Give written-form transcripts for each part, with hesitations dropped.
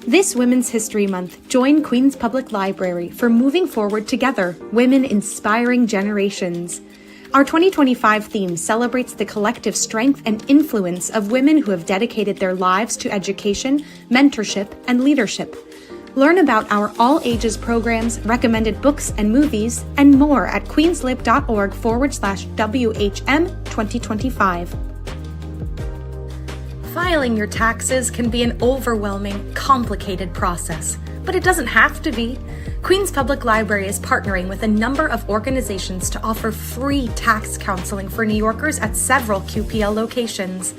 This Women's History Month, join Queens Public Library for Moving Forward Together, Women Inspiring Generations. Our 2025 theme celebrates the collective strength and influence of women who have dedicated their lives to education, mentorship, and leadership. Learn about our all-ages programs, recommended books and movies, and more at queenslib.org/WHM 2025. Filing your taxes can be an overwhelming, complicated process, but it doesn't have to be. Queens Public Library is partnering with a number of organizations to offer free tax counseling for New Yorkers at several QPL locations.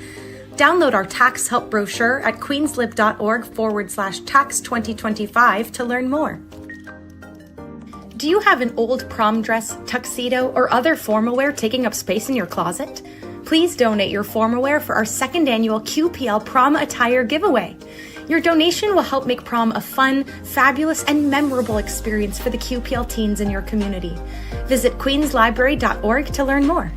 Download our tax help brochure at queenslib.org/tax 2025 to learn more. Do you have an old prom dress, tuxedo, or other formal wear taking up space in your closet? Please donate your formal wear for our second annual QPL Prom Attire Giveaway. Your donation will help make prom a fun, fabulous, and memorable experience for the QPL teens in your community. Visit queenslibrary.org to learn more.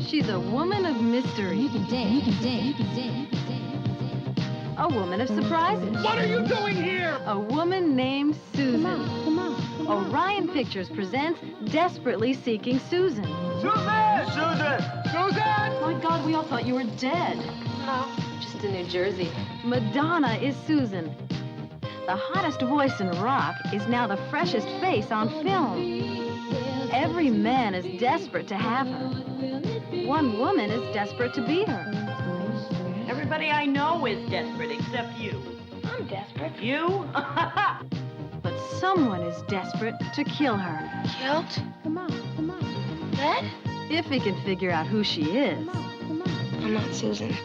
She's a woman of mystery. You can date. You can date. You can date. You can date. A woman of surprises. What are you doing here? A woman named Susan. Come on. Orion Pictures presents Desperately Seeking Susan. Susan! Susan! Susan! My God, we all thought you were dead. No, just in New Jersey. Madonna is Susan. The hottest voice in rock is now the freshest face on film. Every man is desperate to have her. One woman is desperate to be her. Everybody I know is desperate except you. I'm desperate. You? But someone is desperate to kill her. Killed? Come on. Dead? If he can figure out who she is. I'm not Susan.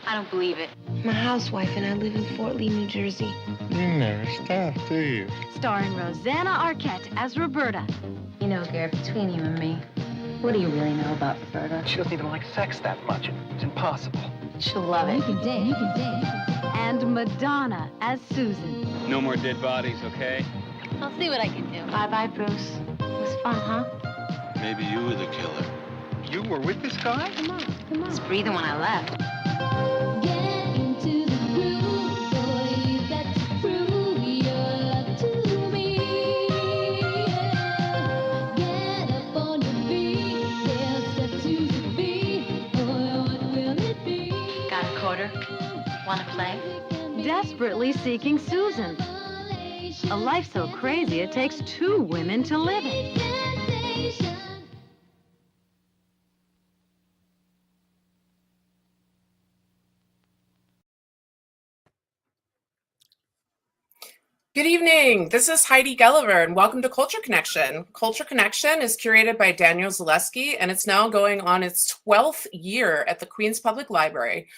I don't believe it. I'm a housewife and I live in Fort Lee, New Jersey. You never stop, do you? Starring Rosanna Arquette as Roberta. You know, Garrett, between you and me, what do you really know about Roberta? She doesn't even like sex that much. It's impossible. She'll love You it. can date. You can date. And Madonna as Susan. No more dead bodies, okay? I'll see what I can do. Bye-bye, Bruce. It was fun, huh? Maybe you were the killer. You were with this guy? Come on. It's breathing when I left. Get into the groove, boy. You got to prove your love to me. Yeah. Get Desperately Seeking Susan. A life so crazy it takes two women to live it. Good evening. This is Heidi Gelliver, and welcome to Culture Connection. Culture Connection is curated by Daniel Zaleski, and it's now going on its 12th year at the Queens Public Library.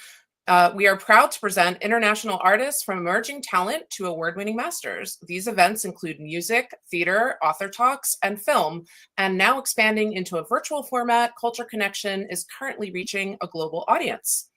We are proud to present international artists from emerging talent to award-winning masters. These events include music, theater, author talks, and film, and now expanding into a virtual format, Culture Connection is currently reaching a global audience.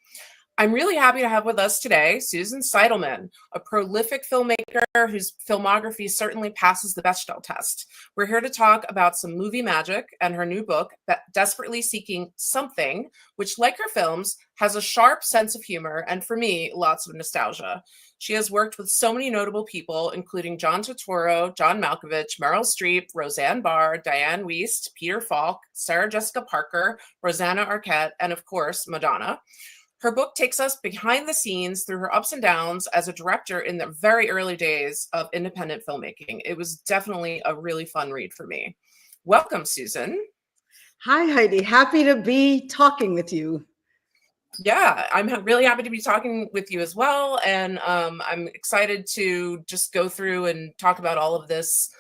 I'm really happy to have with us today Susan Seidelman, a prolific filmmaker whose filmography certainly passes the Bechdel test. We're here to talk about some movie magic and her new book, Desperately Seeking Something, which, like her films, has a sharp sense of humor and, for me, lots of nostalgia. She has worked with so many notable people, including John Turturro, John Malkovich, Meryl Streep, Roseanne Barr, Diane Wiest, Peter Falk, Sarah Jessica Parker, Rosanna Arquette, and, of course, Madonna. Her book takes us behind the scenes through her ups and downs as a director in the very early days of independent filmmaking. It was definitely a really fun read for me. Welcome, Susan. Hi, Heidi. Happy to be talking with you. Yeah, I'm really happy to be talking with you as well. And I'm excited to just go through and talk about all of this,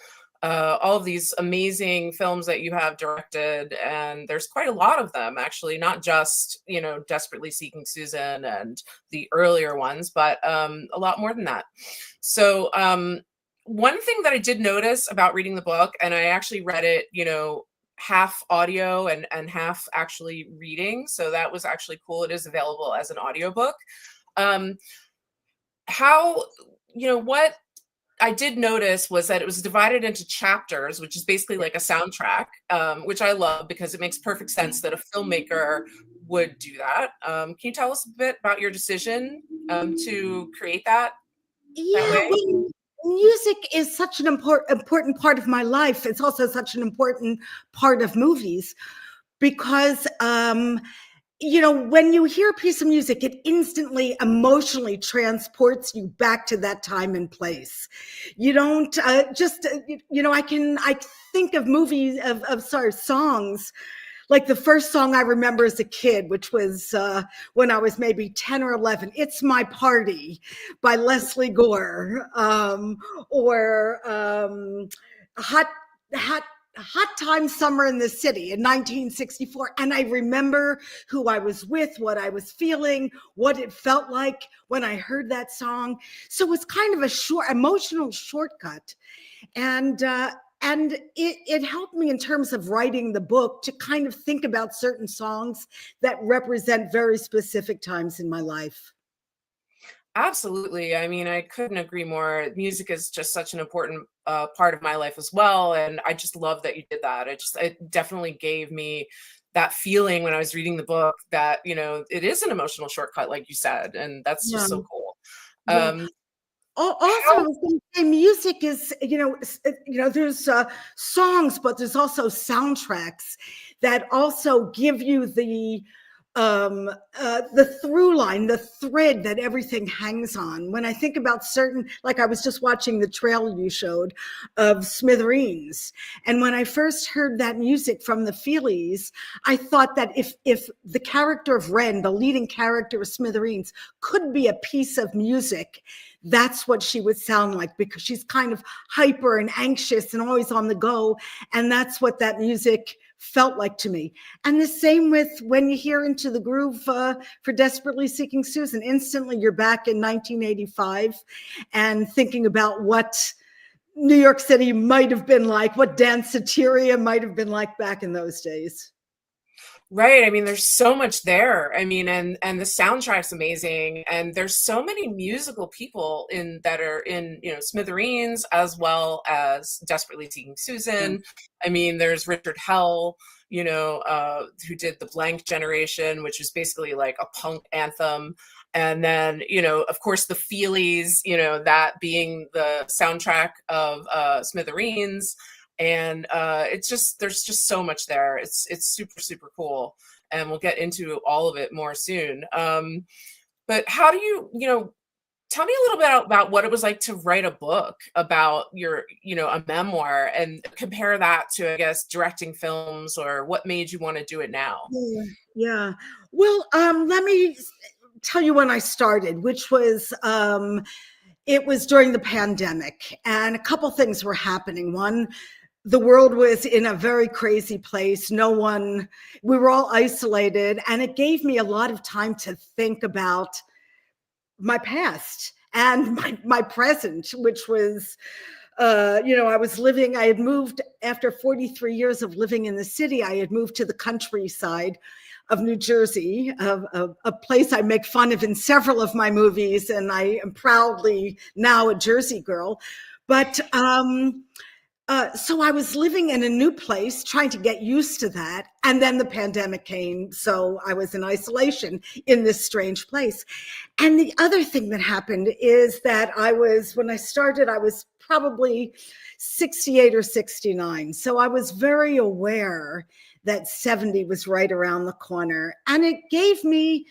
all of these amazing films that you have directed. And there's quite a lot of them, actually, not just, Desperately Seeking Susan and the earlier ones, but a lot more than that. So one thing that I did notice about reading the book, and I actually read it, half audio and half actually reading. So that was actually cool. It is available as an audiobook. What I did notice was that it was divided into chapters, which is basically like a soundtrack, which I love because it makes perfect sense that a filmmaker would do that. Can you tell us a bit about your decision to create that? Yeah, music is such an important part of my life. It's also such an important part of movies because when you hear a piece of music, it instantly emotionally transports you back to that time and place. You don't I think of movies songs. Like the first song I remember as a kid, which was when I was maybe 10 or 11, It's My Party by Leslie Gore, or Hot Time Summer in the City in 1964. And I remember who I was with, what I was feeling, what it felt like when I heard that song. So it was kind of a emotional shortcut. And it helped me in terms of writing the book to kind of think about certain songs that represent very specific times in my life. Absolutely. I mean, I couldn't agree more. Music is just such an important part of my life as well. And I just love that you did that. It definitely gave me that feeling when I was reading the book that, it is an emotional shortcut, like you said. And that's just so cool. Yeah. Also, I was going to say music is, there's songs, but there's also soundtracks that also give you the through line, the thread that everything hangs on. When I think about like I was just watching the trailer you showed of Smithereens. And when I first heard that music from the Feelies, I thought that if the character of Wren, the leading character of Smithereens, could be a piece of music, that's what she would sound like, because she's kind of hyper and anxious and always on the go. And that's what that music felt like to me. And the same with when you hear Into the Groove for Desperately Seeking Susan. Instantly you're back in 1985 and thinking about what New York City might have been like, what Danceteria might have been like back in those days. Right. I mean, there's so much there. I mean, and the soundtrack's amazing. And there's so many musical people that are in, Smithereens, as well as Desperately Seeking Susan. Mm-hmm. I mean, there's Richard Hell, who did The Blank Generation, which is basically like a punk anthem. And then, of course, the Feelies, that being the soundtrack of Smithereens. And there's just so much there. It's super, super cool. And we'll get into all of it more soon. But how do you, tell me a little bit about what it was like to write a book about your, a memoir, and compare that to, I guess, directing films, or what made you want to do it now? Yeah. Yeah. Well, let me tell you when I started, which was it was during the pandemic, and a couple things were happening. One, the world was in a very crazy place. We were all isolated, and it gave me a lot of time to think about my past and my present, which was, I had moved after 43 years of living in the city. I had moved to the countryside of New Jersey, a place I make fun of in several of my movies, and I am proudly now a Jersey girl. But so I was living in a new place, trying to get used to that. And then the pandemic came. So I was in isolation in this strange place. And the other thing that happened is that when I started, I was probably 68 or 69. So I was very aware that 70 was right around the corner. And it gave me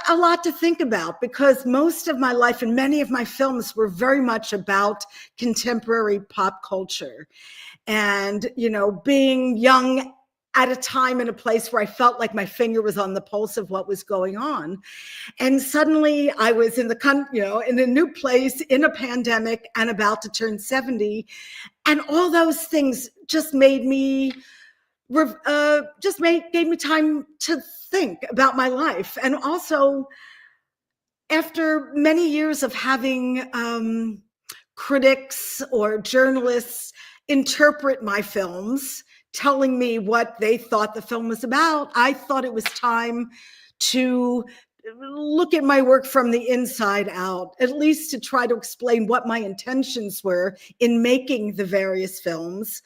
a lot to think about, because most of my life and many of my films were very much about contemporary pop culture. And, being young at a time in a place where I felt like my finger was on the pulse of what was going on. And suddenly I was in in a new place, in a pandemic, and about to turn 70. And all those things just made me gave me time to think about my life. And also, after many years of having critics or journalists interpret my films, telling me what they thought the film was about, I thought it was time to look at my work from the inside out, at least to try to explain what my intentions were in making the various films,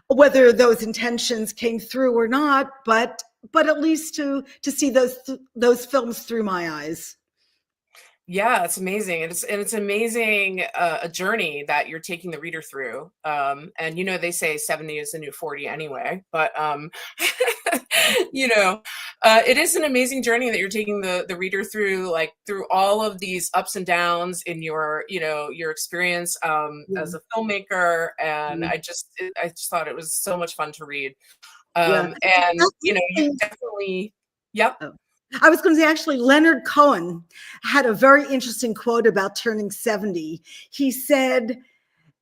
whether those intentions came through or not, but at least to see those films through my eyes. Yeah, it's amazing. And it's amazing, a journey that you're taking the reader through. And they say 70 is the new 40 anyway, but it is an amazing journey that you're taking the reader through, like through all of these ups and downs in your experience as a filmmaker. And I just thought it was so much fun to read. And you definitely, yep. Oh. I was going to say, actually, Leonard Cohen had a very interesting quote about turning 70. He said,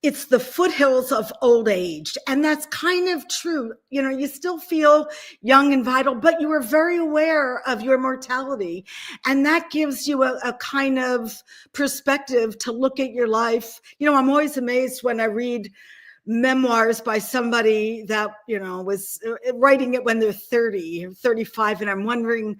"It's the foothills of old age." And that's kind of true. You still feel young and vital, but you are very aware of your mortality. And that gives you a kind of perspective to look at your life. I'm always amazed when I read memoirs by somebody that, was writing it when they're 30 or 35. And I'm wondering,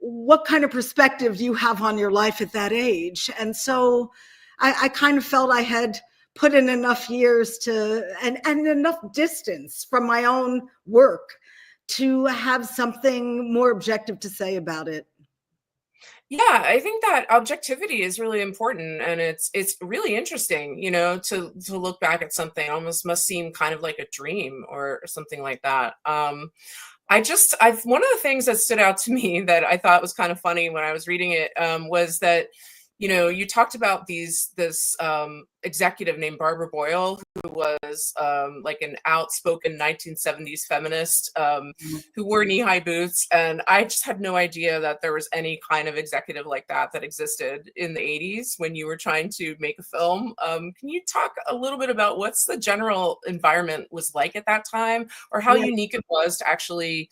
what kind of perspective do you have on your life at that age? And so I kind of felt I had put in enough years and enough distance from my own work to have something more objective to say about it. Yeah, I think that objectivity is really important, and it's really interesting, to look back at something. Almost must seem kind of like a dream or something like that. One of the things that stood out to me that I thought was kind of funny when I was reading it was that, you talked about this executive named Barbara Boyle, who was like an outspoken 1970s feminist who wore knee-high boots. And I just had no idea that there was any kind of executive like that existed in the 80s when you were trying to make a film. Can you talk a little bit about what's the general environment was like at that time, or how unique it was to actually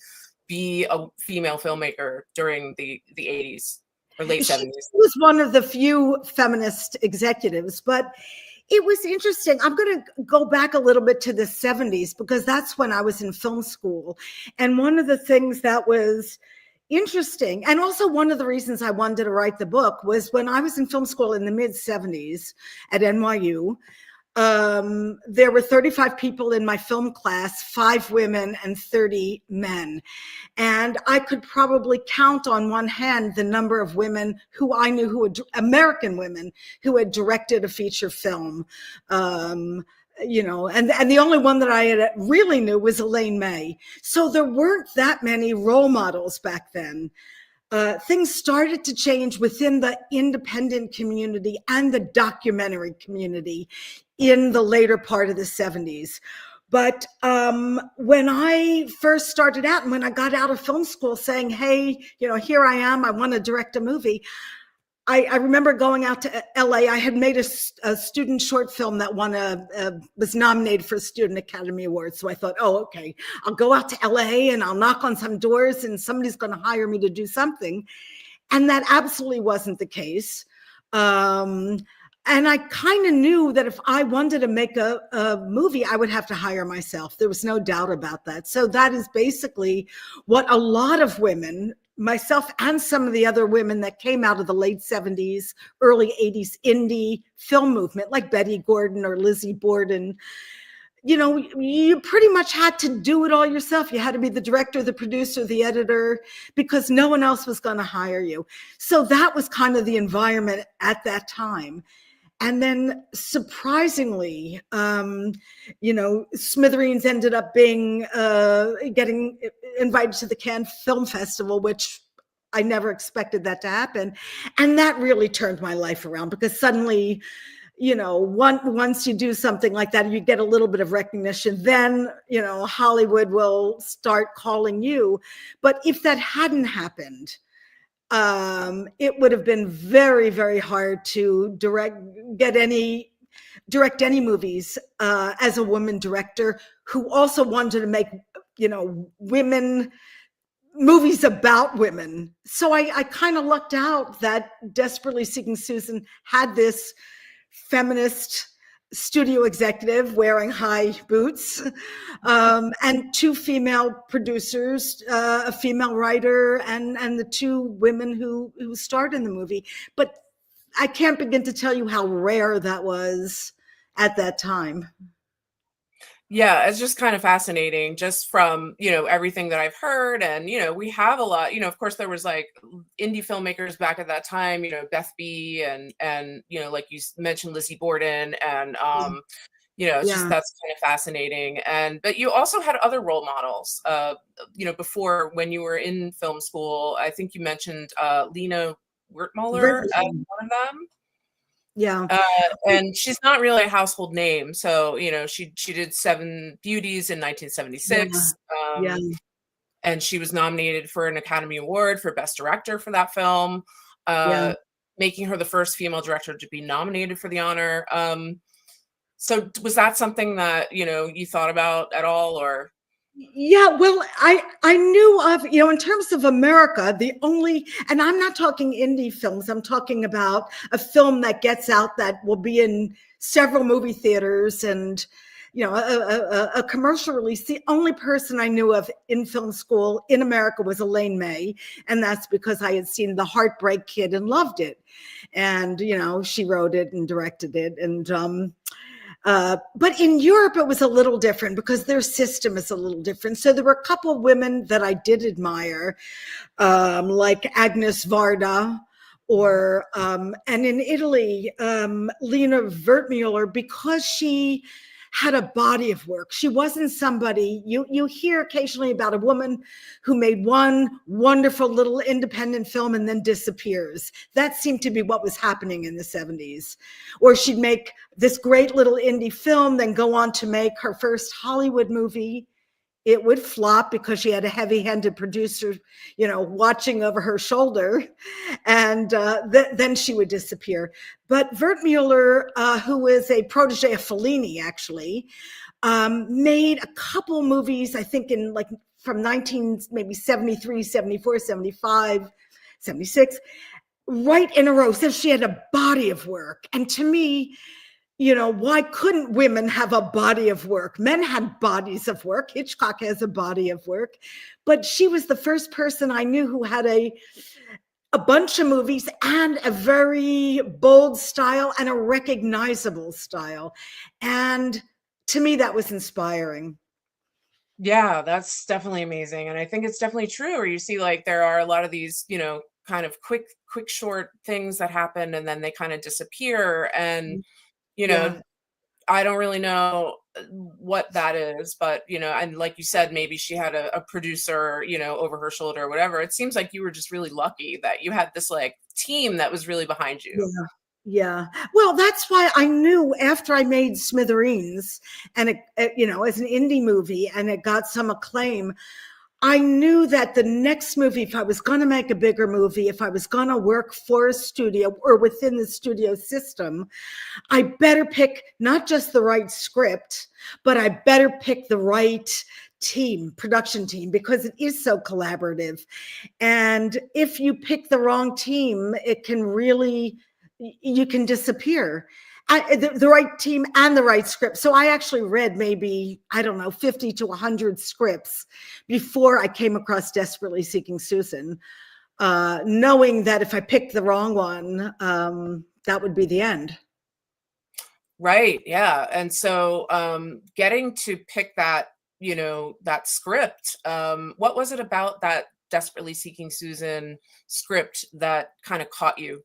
be a female filmmaker during the 80s? Or late 70s. She was one of the few feminist executives, but it was interesting. I'm going to go back a little bit to the 70s, because that's when I was in film school. And one of the things that was interesting, and also one of the reasons I wanted to write the book, was when I was in film school in the mid 70s at NYU. There were 35 people in my film class, 5 women and 30 men. And I could probably count on one hand the number of women who I knew American women who had directed a feature film. And the only one that I really knew was Elaine May. So there weren't that many role models back then. things started to change within the independent community and the documentary community in the later part of the 70s. But when I first started out and when I got out of film school saying, hey, here I am, I want to direct a movie, I remember going out to LA. I had made a student short film that was nominated for a Student Academy Award. So I thought, oh, okay, I'll go out to LA and I'll knock on some doors and somebody's going to hire me to do something. And that absolutely wasn't the case. And I kind of knew that if I wanted to make a movie, I would have to hire myself. There was no doubt about that. So that is basically what a lot of women, myself and some of the other women that came out of the late 70s, early 80s indie film movement, like Betty Gordon or Lizzie Borden, you pretty much had to do it all yourself. You had to be the director, the producer, the editor, because no one else was going to hire you. So that was kind of the environment at that time. And then surprisingly, Smithereens ended up getting invited to the Cannes Film Festival, which I never expected that to happen. And that really turned my life around because suddenly, once you do something like that, you get a little bit of recognition, then, Hollywood will start calling you. But if that hadn't happened, it would have been very, very hard to direct any movies as a woman director who also wanted to make, women movies about women. So I kind of lucked out that Desperately Seeking Susan had this feminist studio executive wearing high boots, and two female producers, a female writer, and the two women who starred in the movie. But I can't begin to tell you how rare that was at that time. Yeah, it's just kind of fascinating just from, everything that I've heard. And, we have a lot, of course, there was like indie filmmakers back at that time, Beth B and, like you mentioned, Lizzie Borden and, it's just, that's kind of fascinating. But you also had other role models, before when you were in film school. I think you mentioned Lena Wertmuller as one of them. Yeah. And she's not really a household name. So, she did Seven Beauties in 1976. And she was nominated for an Academy Award for Best Director for that film, making her the first female director to be nominated for the honor. So was that something that, you thought about at all, or? Yeah, well, I knew of, in terms of America, and I'm not talking indie films, I'm talking about a film that gets out that will be in several movie theaters and, a commercial release. The only person I knew of in film school in America was Elaine May. And that's because I had seen The Heartbreak Kid and loved it. And, she wrote it and directed it. And, but in Europe, it was a little different because their system is a little different. So there were a couple of women that I did admire, like Agnes Varda, and in Italy, Lena Wertmuller, because she had a body of work. She wasn't somebody, you hear occasionally about a woman who made one wonderful little independent film and then disappears. That seemed to be what was happening in the 70s. Or she'd make this great little indie film, then go on to make her first Hollywood movie. It would flop because she had a heavy-handed producer, watching over her shoulder, and then she would disappear. But Wertmuller, who is a protege of Fellini, actually, made a couple movies, I think from 73, 74, 75, 76, right in a row. So she had a body of work. And to me, why couldn't women have a body of work? Men had bodies of work. Hitchcock has a body of work. But she was the first person I knew who had a bunch of movies and a very bold style and a recognizable style. And to me, that was inspiring. Yeah, that's definitely amazing. And I think it's definitely true where you see there are a lot of these, kind of quick, short things that happen and then they kind of disappear. And I don't really know what that is, but and like you said, maybe she had a producer, over her shoulder or whatever. It seems like you were just really lucky that you had this like team that was really behind you. Yeah. Yeah. Well, that's why I knew after I made Smithereens and as an indie movie and it got some acclaim, I knew that the next movie, if I was going to make a bigger movie, if I was going to work for a studio or within the studio system, I better pick not just the right script, but I better pick the right production team, because it is so collaborative. And if you pick the wrong team, you can disappear. The right team and the right script. So I actually read maybe, 50 to 100 scripts before I came across Desperately Seeking Susan, knowing that if I picked the wrong one, that would be the end. Right. Yeah. And so getting to pick that, that script, what was it about that Desperately Seeking Susan script that kind of caught you?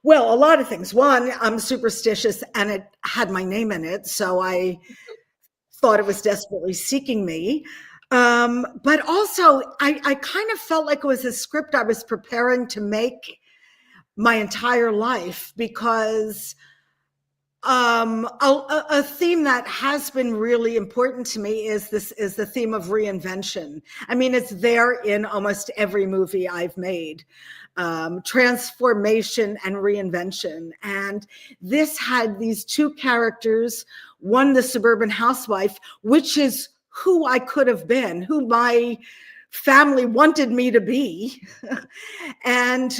Well, a lot of things. One, I'm superstitious and it had my name in it, so I thought it was Desperately Seeking Me. But also, I kind of felt like it was a script I was preparing to make my entire life, because a theme that has been really important to me is the theme of reinvention. I mean, it's there in almost every movie I've made. Transformation and reinvention. And this had these two characters, one, the suburban housewife, which is who I could have been, who my family wanted me to be. And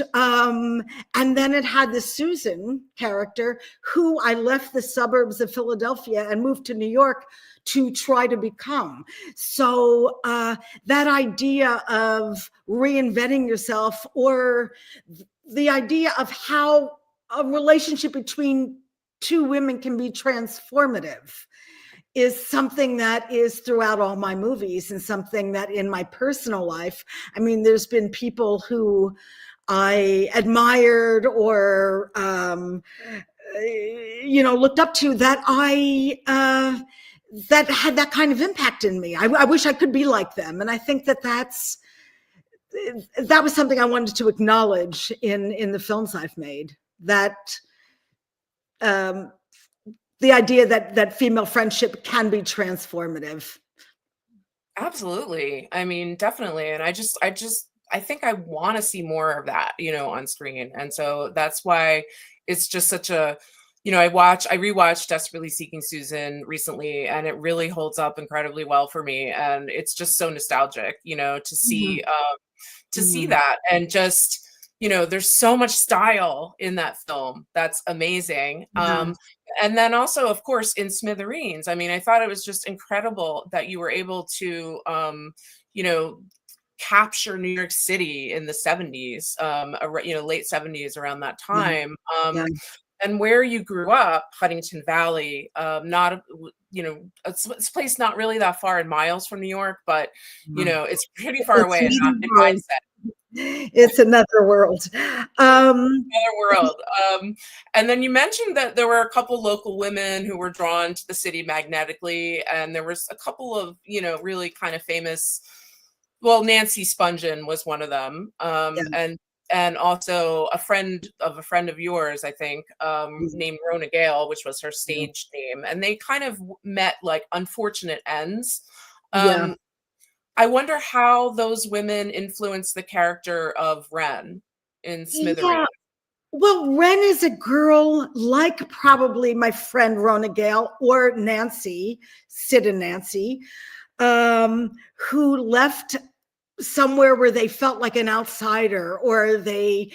then it had the Susan character, who I left the suburbs of Philadelphia and moved to New York to try to become. So that idea of reinventing yourself, or the idea of how a relationship between two women can be transformative, is something that is throughout all my movies, and something that in my personal life, I mean, there's been people who I admired or, looked up to that that had that kind of impact in me. I wish I could be like them. And I think that was something I wanted to acknowledge in the films I've made, that the idea that female friendship can be transformative. Absolutely. I mean, definitely. And I think I want to see more of that, on screen. And so that's why it's just such a, I rewatched Desperately Seeking Susan recently, and it really holds up incredibly well for me. And it's just so nostalgic, to see, see that. And just, there's so much style in that film. That's amazing. And then also, of course, in Smithereens, I mean, I thought it was just incredible that you were able to, capture New York City in the 70s, late 70s, around that time. And where you grew up, Huntington Valley, it's a place not really that far in miles from New York, but, it's pretty far away in mindset. It's another world. Another world. And then you mentioned that there were a couple local women who were drawn to the city magnetically, and there was a couple of, really kind of famous. Well, Nancy Spungen was one of them, and also a friend of yours, I think, named Rona Gale, which was her stage name, and they kind of met like unfortunate ends. I wonder how those women influenced the character of Wren in Smithereens. Yeah. Well, Wren is a girl like probably my friend Rona Gale or Nancy, Sid and Nancy, who left somewhere where they felt like an outsider, or they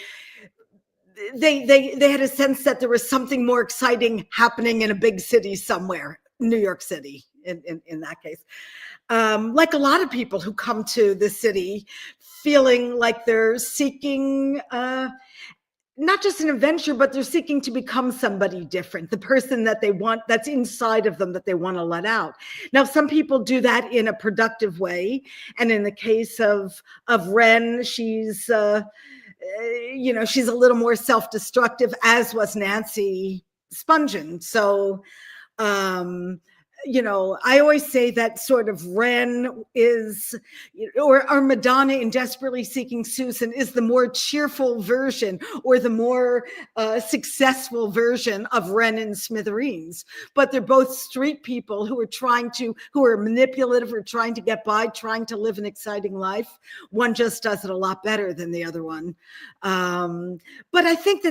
had a sense that there was something more exciting happening in a big city somewhere, New York City in that case. Like a lot of people who come to the city feeling like they're seeking not just an adventure, but they're seeking to become somebody different, the person that they want, that's inside of them, that they want to let out. Now, some people do that in a productive way. And in the case of Wren, she's, she's a little more self-destructive, as was Nancy Spungen. So I always say that sort of Ren is, or Madonna in Desperately Seeking Susan is the more cheerful version or the more successful version of Ren and Smithereens. But they're both street people who are manipulative or trying to get by, trying to live an exciting life. One just does it a lot better than the other one. But I think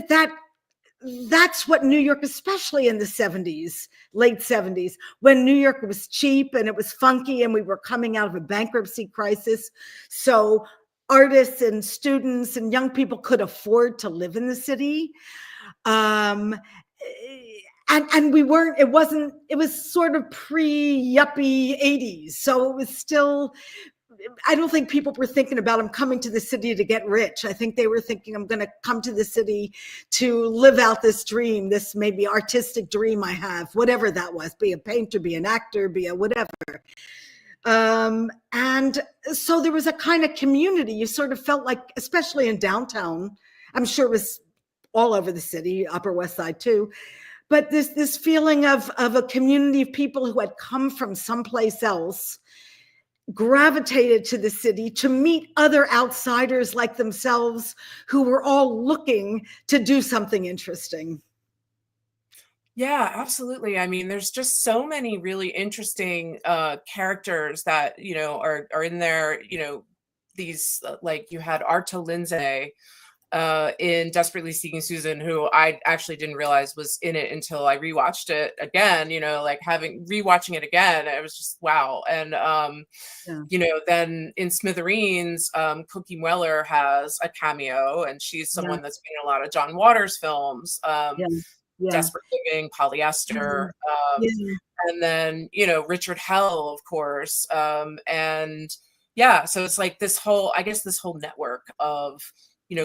that's what New York, especially in the 70s, late 70s, when New York was cheap and it was funky and we were coming out of a bankruptcy crisis. So artists and students and young people could afford to live in the city. And it was sort of pre-yuppie 80s. So it was still, I don't think people were thinking about I'm coming to the city to get rich. I think they were thinking I'm going to come to the city to live out this dream, this maybe artistic dream I have, whatever that was, be a painter, be an actor, be a whatever. And so there was a kind of community. You sort of felt like, especially in downtown, I'm sure it was all over the city, Upper West Side too, but this feeling of a community of people who had come from someplace else, gravitated to the city to meet other outsiders like themselves who were all looking to do something interesting. Yeah, absolutely. I mean, there's just so many really interesting characters that, are in there, these, like you had Arta Lindsay in Desperately Seeking Susan, who I actually didn't realize was in it until I rewatched it again, like rewatching it again, it was just wow. And, then in Smithereens, Cookie Weller has a cameo, and she's someone that's been in a lot of John Waters films, Desperate Living, Polyester, and then, Richard Hell, of course. So it's like this whole network of,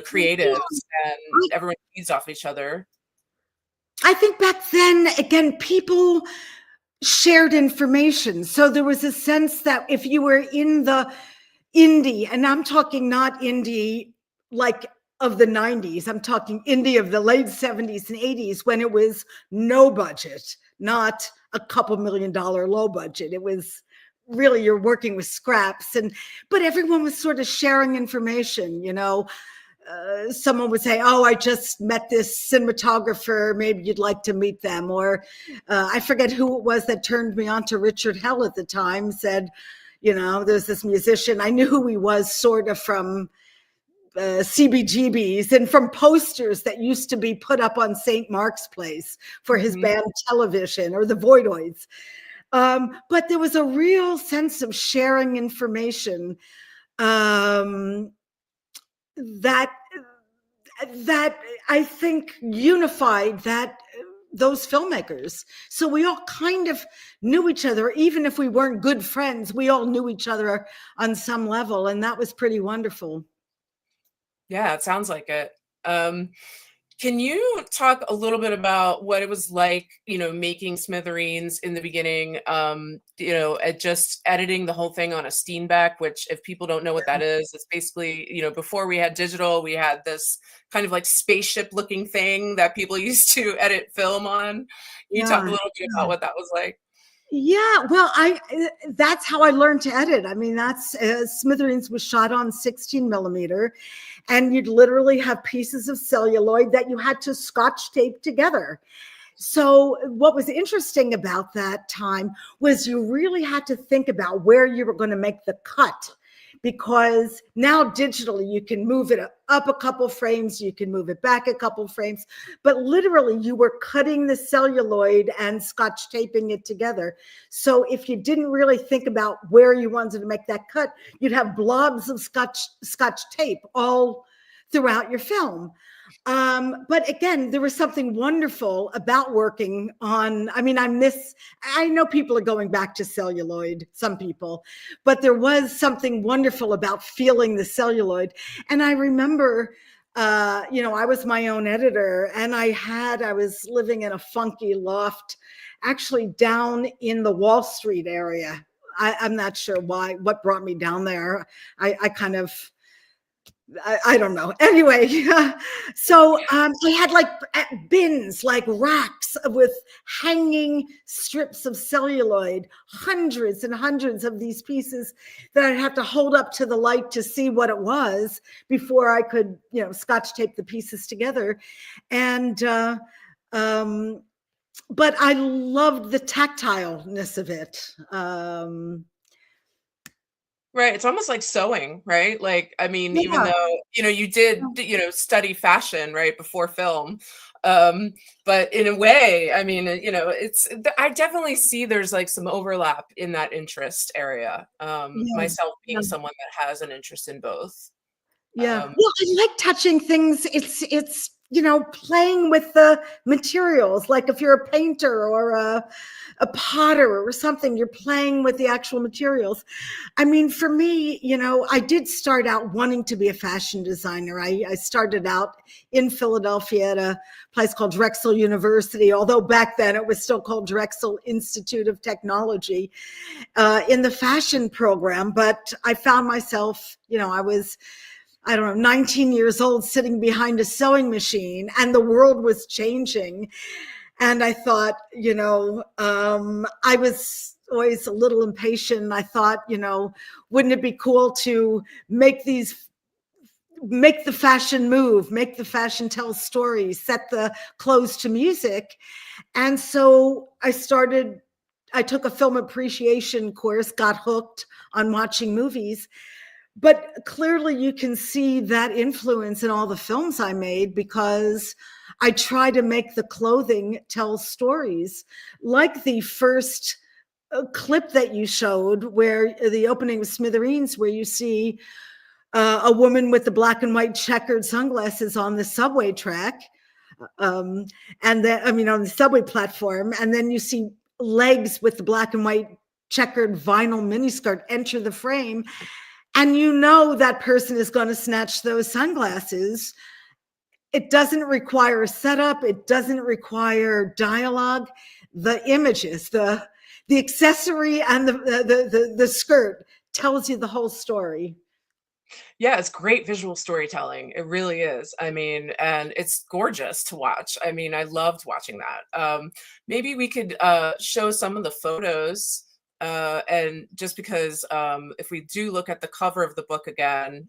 creatives, and everyone feeds off each other. I think back then, again, people shared information. So there was a sense that if you were in the indie, and I'm talking not indie like of the 90s, I'm talking indie of the late 70s and 80s, when it was no budget, not a couple $1 million low budget. It was really, you're working with scraps, but everyone was sort of sharing information, someone would say, oh, I just met this cinematographer, maybe you'd like to meet them. Or I forget who it was that turned me on to Richard Hell at the time, said, there's this musician. I knew who he was sort of from CBGBs and from posters that used to be put up on St. Mark's Place for his band Television or the Voidoids. But there was a real sense of sharing information that I think unified those filmmakers. So we all kind of knew each other, even if we weren't good friends, we all knew each other on some level. And that was pretty wonderful. Yeah, it sounds like it. Can you talk a little bit about what it was like, making Smithereens in the beginning, just editing the whole thing on a Steenbeck, which if people don't know what that is, it's basically, before we had digital, we had this kind of like spaceship looking thing that people used to edit film on. Can you talk a little bit about what that was like? Yeah, well, that's how I learned to edit. I mean, Smithereens was shot on 16 millimeter, and you'd literally have pieces of celluloid that you had to Scotch tape together. So what was interesting about that time was you really had to think about where you were going to make the cut, because now digitally you can move it up a couple frames, you can move it back a couple frames, but literally you were cutting the celluloid and Scotch taping it together. So if you didn't really think about where you wanted to make that cut, you'd have blobs of Scotch tape all throughout your film. But again, there was something wonderful about working on, I know people are going back to celluloid, some people, but there was something wonderful about feeling the celluloid. And I remember, I was my own editor, and I was living in a funky loft, actually down in the Wall Street area. I'm not sure what brought me down there. I kind of I don't know. Anyway, so I had like bins, like racks with hanging strips of celluloid, hundreds and hundreds of these pieces that I'd have to hold up to the light to see what it was before I could, Scotch tape the pieces together. And, but I loved the tactileness of it. Right. It's almost like sewing, right? Like, I mean, even Yeah. though, you did, study fashion, right, before film. But in a way, I mean, I definitely see there's like some overlap in that interest area. Myself being someone that has an interest in both. Yeah. Well, I like touching things. It's playing with the materials. Like if you're a painter or a potter or something, you're playing with the actual materials. I mean, for me, I did start out wanting to be a fashion designer. I started out in Philadelphia at a place called Drexel University, although back then it was still called Drexel Institute of Technology, in the fashion program. But I found myself, I don't know, 19 years old, sitting behind a sewing machine, and the world was changing. And I thought, I was always a little impatient. I thought, wouldn't it be cool to make the fashion move, make the fashion tell stories, set the clothes to music. And so I took a film appreciation course, got hooked on watching movies. But clearly you can see that influence in all the films I made, because I try to make the clothing tell stories. Like the first clip that you showed, where the opening of Smithereens, where you see a woman with the black and white checkered sunglasses on the subway track, and then, on the subway platform, and then you see legs with the black and white checkered vinyl miniskirt enter the frame. And that person is going to snatch those sunglasses. It doesn't require a setup. It doesn't require dialogue. The images, the accessory, and the skirt tells you the whole story. Yeah, it's great visual storytelling. It really is. I mean, and it's gorgeous to watch. I mean, I loved watching that. Maybe we could show some of the photos. And just because if we do look at the cover of the book again,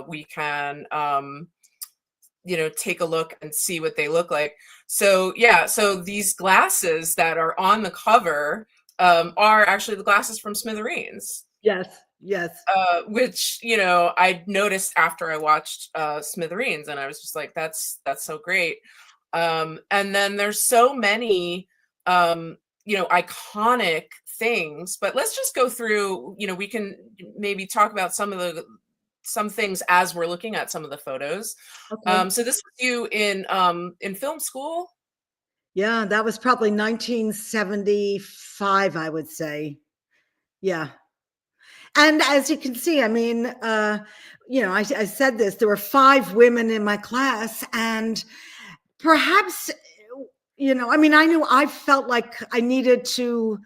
we can, take a look and see what they look like. So yeah, so these glasses that are on the cover are actually the glasses from Smithereens. Yes. Which, I noticed after I watched Smithereens, and I was just like, that's so great. And then there's so many, iconic things, but let's just go through, we can maybe talk about some things as we're looking at some of the photos. Okay. So this was you in film school? Yeah, that was probably 1975, I would say. Yeah. And as you can see, I mean, I said this, there were 5 women in my class, and perhaps, I felt like I needed to,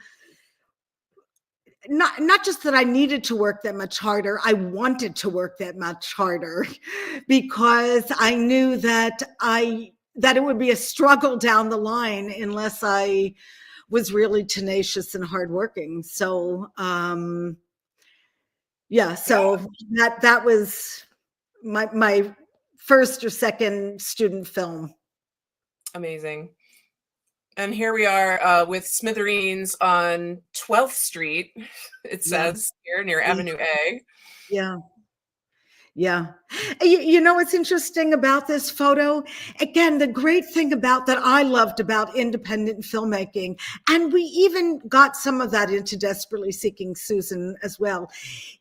not just that I needed to work that much harder, I wanted to work that much harder, because I knew that it would be a struggle down the line unless I was really tenacious and hardworking. So, that was my first or second student film. Amazing. And here we are with Smithereens on 12th Street, it says here, near Avenue A. Yeah. Yeah. What's interesting about this photo? Again, the great thing that I loved about independent filmmaking, and we even got some of that into Desperately Seeking Susan as well,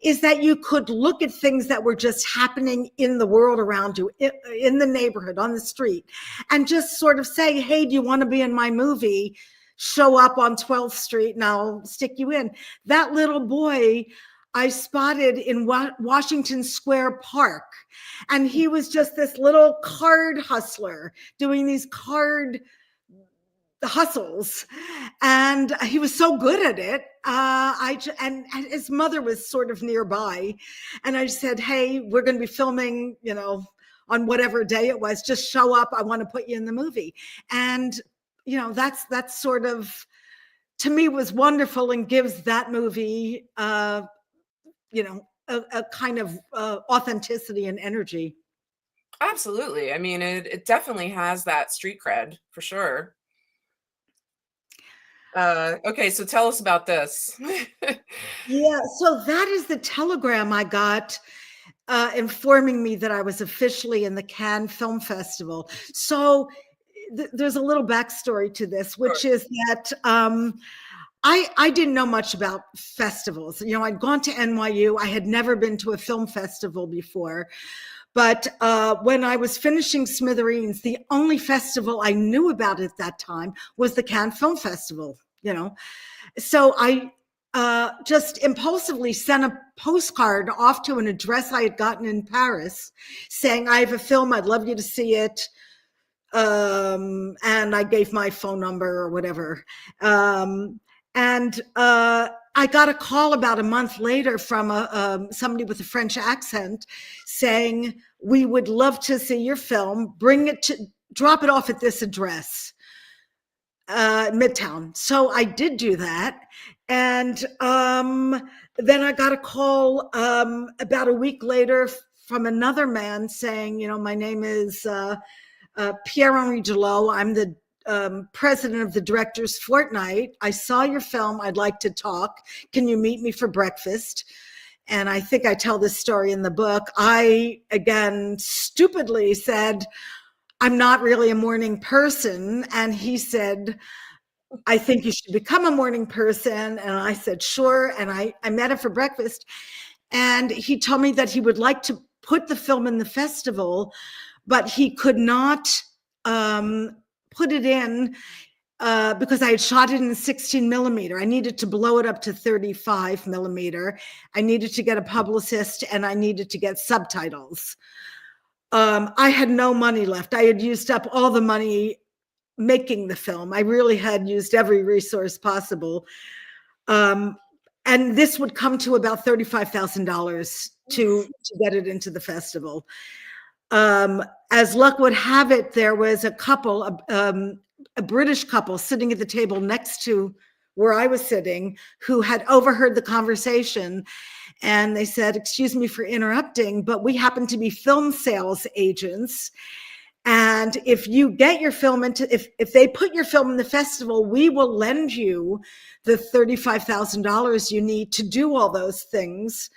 is that you could look at things that were just happening in the world around you, in the neighborhood, on the street, and just sort of say, hey, do you want to be in my movie? Show up on 12th Street and I'll stick you in. That little boy I spotted in Washington Square Park, and he was just this little card hustler doing these card hustles, and he was so good at it. And his mother was sort of nearby, and I said, "Hey, we're going to be filming, on whatever day it was. Just show up. I want to put you in the movie." And that's sort of, to me, was wonderful and gives that movie, a kind of authenticity and energy. Absolutely. I mean, it definitely has that street cred for sure. Okay, so tell us about this. Yeah, so that is the telegram I got informing me that I was officially in the Cannes Film Festival. So there's a little backstory to this, which is that I didn't know much about festivals. I'd gone to NYU. I had never been to a film festival before. But when I was finishing Smithereens, the only festival I knew about at that time was the Cannes Film Festival, So I just impulsively sent a postcard off to an address I had gotten in Paris saying, "I have a film, I'd love you to see it." And I gave my phone number or whatever. And I got a call about a month later from somebody with a French accent saying, "We would love to see your film. Drop it off at this address, Midtown." So I did do that. And then I got a call about a week later from another man saying, "My name is Pierre-Henri Delot. I'm the president of the Directors Fortnight. I saw your film. I'd like to talk. Can you meet me for breakfast?" And I think I tell this story in the book. I, again, stupidly said, "I'm not really a morning person." And he said, "I think you should become a morning person." And I said, "Sure." And I met him for breakfast. And he told me that he would like to put the film in the festival, but he could not put it in because I had shot it in 16 millimeter. I needed to blow it up to 35 millimeter. I needed to get a publicist and I needed to get subtitles. I had no money left. I had used up all the money making the film. I really had used every resource possible. And this would come to about $35,000 to get it into the festival. As luck would have it, there was a couple, a British couple sitting at the table next to where I was sitting who had overheard the conversation. And they said, "Excuse me for interrupting, but we happen to be film sales agents. And if you get your film if they put your film in the festival, we will lend you the $35,000 you need to do all those things.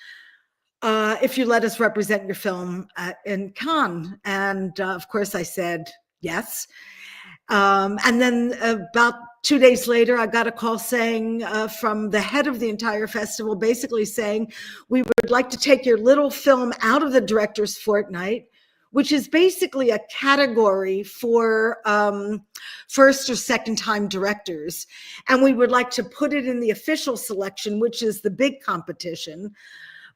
If you let us represent your film in Cannes." And of course I said yes. And then about 2 days later, I got a call saying from the head of the entire festival, basically saying, "We would like to take your little film out of the Directors Fortnight," which is basically a category for first or second time directors. "And we would like to put it in the official selection," which is the big competition,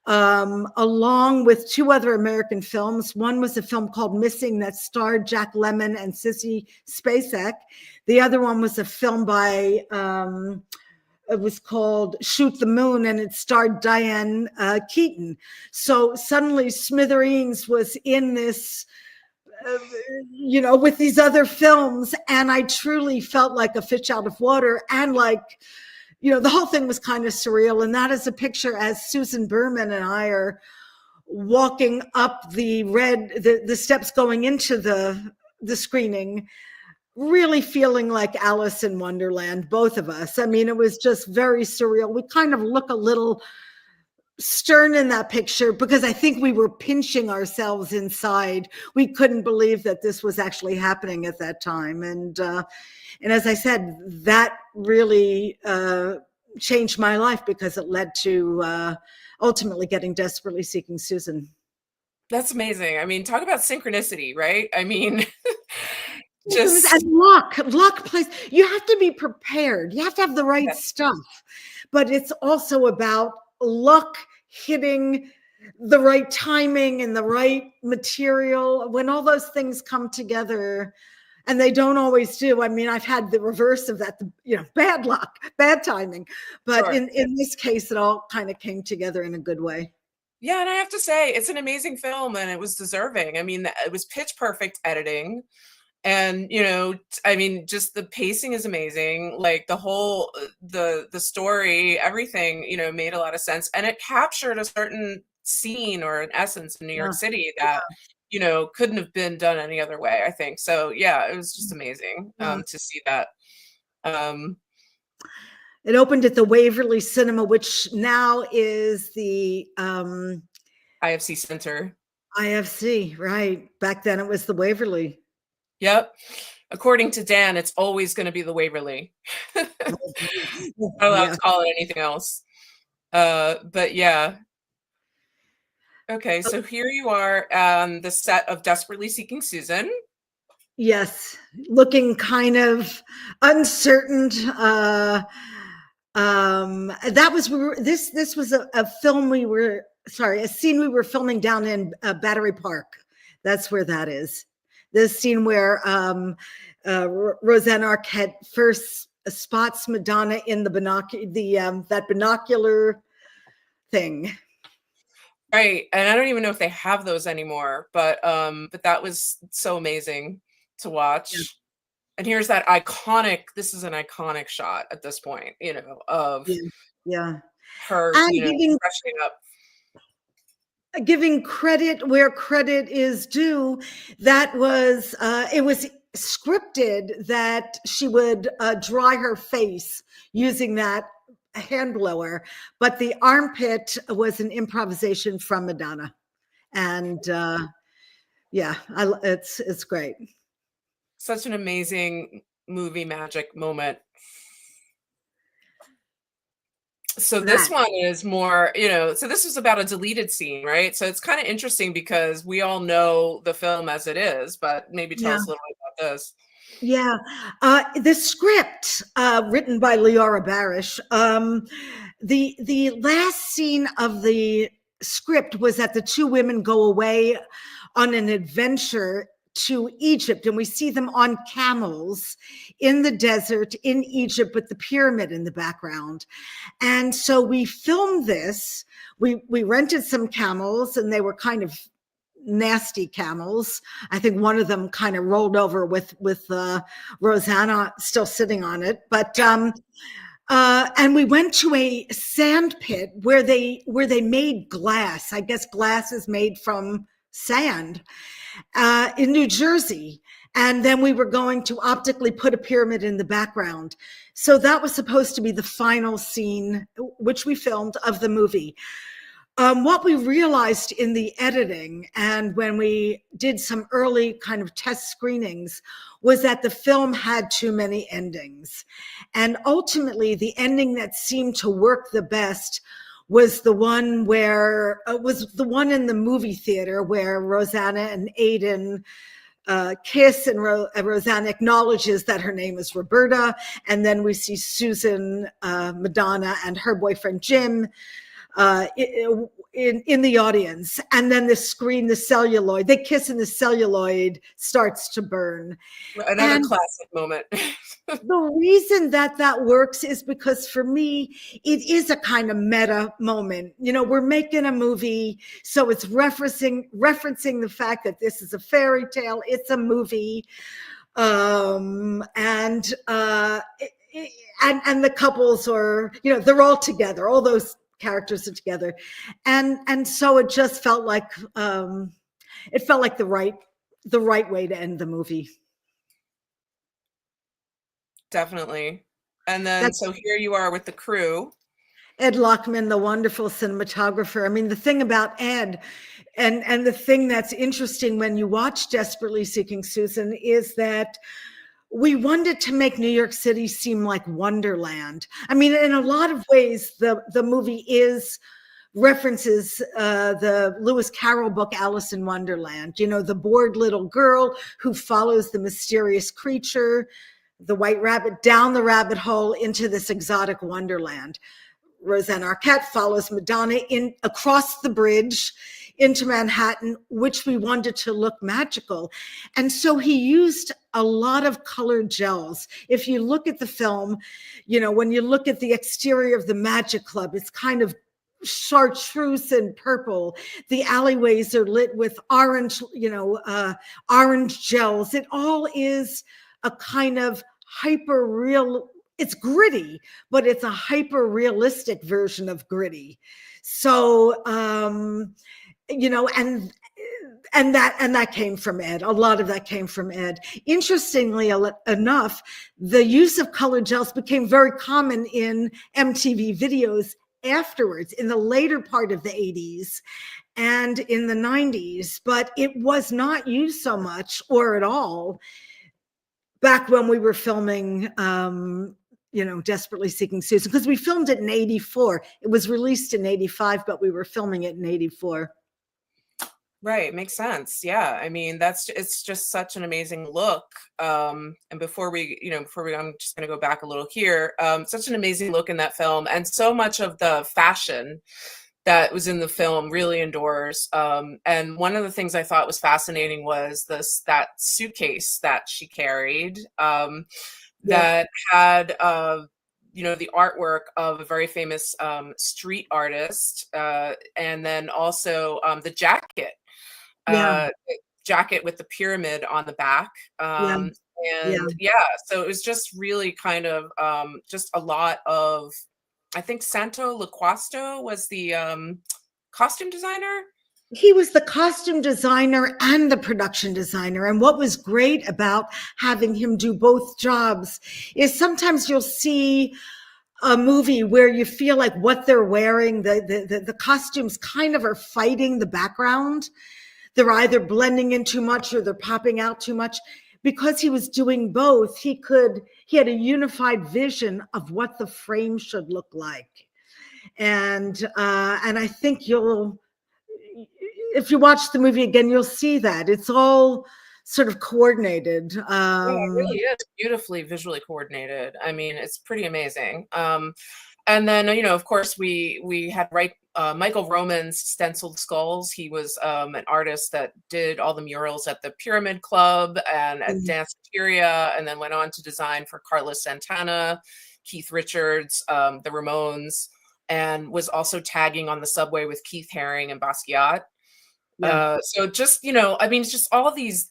along with two other American films. One was a film called Missing that starred Jack Lemmon and Sissy Spacek. The other one was a film by, it was called Shoot the Moon, and it starred Diane Keaton. So suddenly Smithereens was in this, with these other films, and I truly felt like a fish out of water, and like, the whole thing was kind of surreal. And that is a picture as Susan Berman and I are walking up the steps going into the screening, really feeling like Alice in Wonderland, both of us. I mean, it was just very surreal. We kind of look a little stern in that picture because I think we were pinching ourselves inside. We couldn't believe that this was actually happening at that time. And as I said, that really changed my life because it led to ultimately getting Desperately Seeking Susan. That's amazing. I mean, talk about synchronicity, right? I mean, and luck plays. You have to be prepared. You have to have the right stuff, but it's also about luck hitting the right timing and the right material. When all those things come together, And they don't always do. I mean, I've had the reverse of that, bad luck, bad timing. But Sure. in this case, it all kind of came together in a good way. Yeah, and I have to say, it's an amazing film, and it was deserving. I mean, it was pitch perfect editing, and I mean, just the pacing is amazing. Like the whole the story, everything, made a lot of sense, and it captured a certain scene or an essence in New York City that couldn't have been done any other way, I think. So yeah, it was just amazing to see that. It opened at the Waverly Cinema, which now is the IFC Center. IFC, right? Back then it was the Waverly. Yep. According to Dan, it's always going to be the Waverly. Not allowed to call it anything else. But yeah. Okay, so here you are on the set of Desperately Seeking Susan. Yes, looking kind of uncertain. That was this was a film a scene we were filming down in Battery Park. That's where that is. The scene where Rosanna Arquette first spots Madonna in the that binocular thing. Right, and I don't even know if they have those anymore, but that was so amazing to watch. Yeah. And here's that iconic. This is an iconic shot at this point, of her, freshening up. Giving credit where credit is due. That was it was scripted that she would dry her face using that hand blower, but the armpit was an improvisation from Madonna, and it's great. Such an amazing movie magic moment. So this one is more, so this was about a deleted scene, right? So it's kind of interesting because we all know the film as it is, but maybe tell us a little bit about this. Yeah, the script written by Leora Barish. The last scene of the script was that the two women go away on an adventure to Egypt, and we see them on camels in the desert in Egypt with the pyramid in the background. And so we filmed this. We rented some camels, and they were kind of nasty camels. I think one of them kind of rolled over with Rosanna still sitting on it. But and we went to a sand pit where they made glass. I guess glass is made from sand in New Jersey. And then we were going to optically put a pyramid in the background. So that was supposed to be the final scene, which we filmed, of the movie. What we realized in the editing and when we did some early kind of test screenings was that the film had too many endings. And ultimately, the ending that seemed to work the best was the one in the movie theater where Rosanna and Aidan kiss, and Rosanna acknowledges that her name is Roberta. And then we see Susan, Madonna, and her boyfriend Jim in the audience. And then the screen, the celluloid, they kiss and the celluloid starts to burn. Another classic moment. The reason that works is because for me, it is a kind of meta moment. We're making a movie, so it's referencing the fact that this is a fairy tale. It's a movie. And the couples are, they're all together. All those characters are together, and so it just felt like the right way to end the movie. Definitely. And then so here you are with the crew. Ed Lockman, the wonderful cinematographer. I mean, the thing about Ed, and the thing that's interesting when you watch Desperately Seeking Susan is that we wanted to make New York City seem like Wonderland. I mean, in a lot of ways, the movie references the Lewis Carroll book, Alice in Wonderland. The bored little girl who follows the mysterious creature, the white rabbit, down the rabbit hole into this exotic wonderland. Rosanna Arquette follows Madonna across the bridge into Manhattan, which we wanted to look magical. And so he used a lot of colored gels. If you look at the film, when you look at the exterior of the Magic Club, it's kind of chartreuse and purple. The alleyways are lit with orange, orange gels. It all is a kind of hyper real. It's gritty, but it's a hyper realistic version of gritty. So, and that came from Ed. A lot of that came from Ed. Interestingly enough, the use of colored gels became very common in MTV videos afterwards, in the later part of the 80s and in the 90s, but it was not used so much or at all back when we were filming Desperately Seeking Susan, because we filmed it in 84. It was released in 85, but we were filming it in 84. Right, makes sense. Yeah, I mean, it's just such an amazing look. And before we, I'm just going to go back a little here. Such an amazing look in that film, and so much of the fashion that was in the film really endures. And one of the things I thought was fascinating was that suitcase that she carried that had the artwork of a very famous street artist, and then also the jacket. Jacket with the pyramid on the back. So it was just really kind of just a lot of, I think Santo Loquasto was the costume designer. He was the costume designer and the production designer. And what was great about having him do both jobs is sometimes you'll see a movie where you feel like what they're wearing, the costumes kind of are fighting the background. They're either blending in too much or they're popping out too much. Because he was doing both, he had a unified vision of what the frame should look like. And I think if you watch the movie again, you'll see that it's all sort of coordinated. It really is beautifully visually coordinated. I mean, it's pretty amazing. And then, of course, we had Michael Roman's Stenciled Skulls. He was an artist that did all the murals at the Pyramid Club and at Danceteria, and then went on to design for Carlos Santana, Keith Richards, the Ramones, and was also tagging on the subway with Keith Haring and Basquiat. So just, it's just all these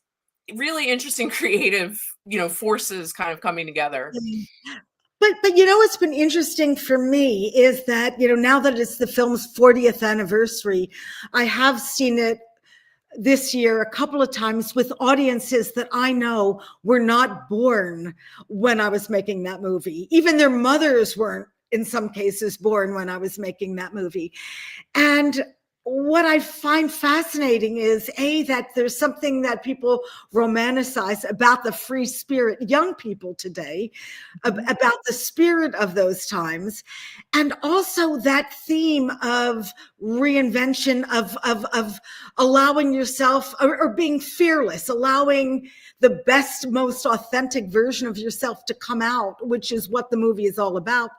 really interesting creative, forces kind of coming together. But what's been interesting for me is that, now that it's the film's 40th anniversary, I have seen it this year a couple of times with audiences that I know were not born when I was making that movie. Even their mothers weren't, in some cases, born when I was making that movie. And what I find fascinating is, that there's something that people romanticize about the free spirit, young people today, about the spirit of those times. And also that theme of reinvention, of allowing yourself, or being fearless, allowing the best, most authentic version of yourself to come out, which is what the movie is all about,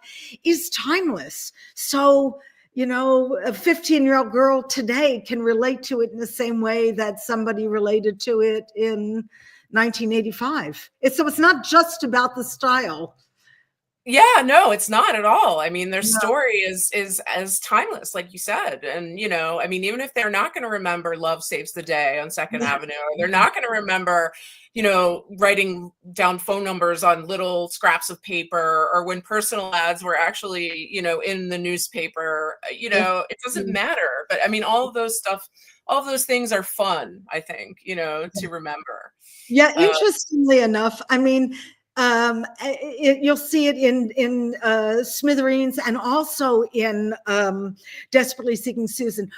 is timeless. So, a 15-year-old girl today can relate to it in the same way that somebody related to it in 1985. So it's not just about the style. Yeah, no, it's not at all. I mean, their story is as timeless, like you said. And, even if they're not going to remember Love Saves the Day on Second Avenue, or they're not going to remember, writing down phone numbers on little scraps of paper, or when personal ads were actually, in the newspaper, it doesn't matter. But all of those things are fun, I think, to remember. Yeah, interestingly enough, you'll see it in Smithereens and also in Desperately Seeking Susan.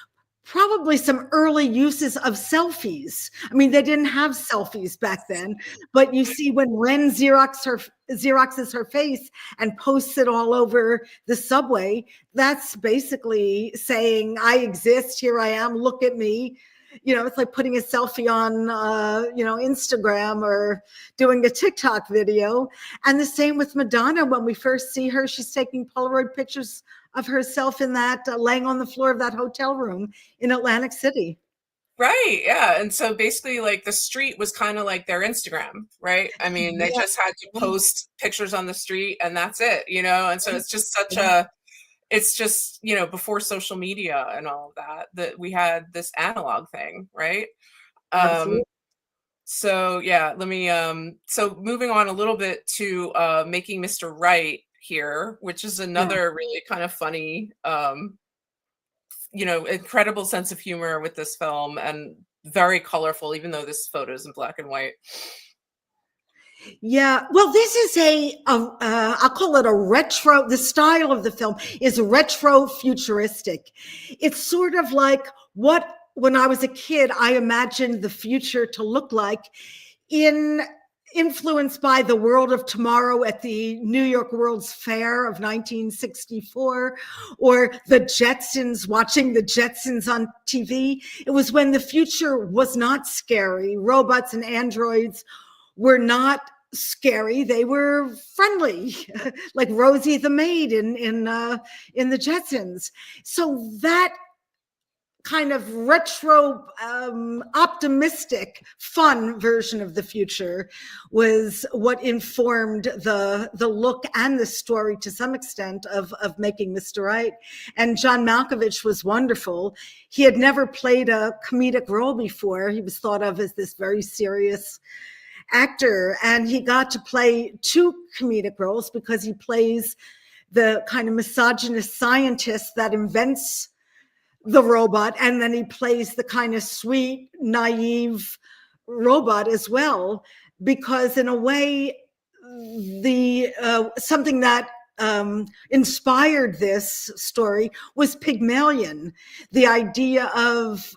Probably some early uses of selfies. They didn't have selfies back then, but you see when Ren Xeroxes her face and posts it all over the subway, that's basically saying, I exist, here I am, look at me. it's like putting a selfie on, Instagram or doing a TikTok video. And the same with Madonna. When we first see her, she's taking Polaroid pictures of herself in that, laying on the floor of that hotel room in Atlantic City. Right. Yeah. And so basically, like, the street was kind of like their Instagram, right? I mean, they just had to post pictures on the street and that's it, and so it's just it's just, before social media and all of that we had this analog thing, right? So yeah, let me so moving on a little bit to Making Mr. Right here, which is another really kind of funny incredible sense of humor with this film, and very colorful, even though this photo is in black and white. Yeah, well, this is I'll call it a retro. The style of the film is retro futuristic. It's sort of like when I was a kid, I imagined the future to look like, influenced by the World of Tomorrow at the New York World's Fair of 1964, or the Jetsons, watching the Jetsons on TV. It was when the future was not scary. Robots and androids were not scary. They were friendly, like Rosie the maid in the Jetsons. So that kind of retro, optimistic, fun version of the future was what informed the look and the story to some extent of Making Mr. Right. And John Malkovich was wonderful. He had never played a comedic role before. He was thought of as this very serious actor, and he got to play two comedic roles because he plays the kind of misogynist scientist that invents the robot, and then he plays the kind of sweet, naive robot as well, because in a way, something that inspired this story was Pygmalion, the idea of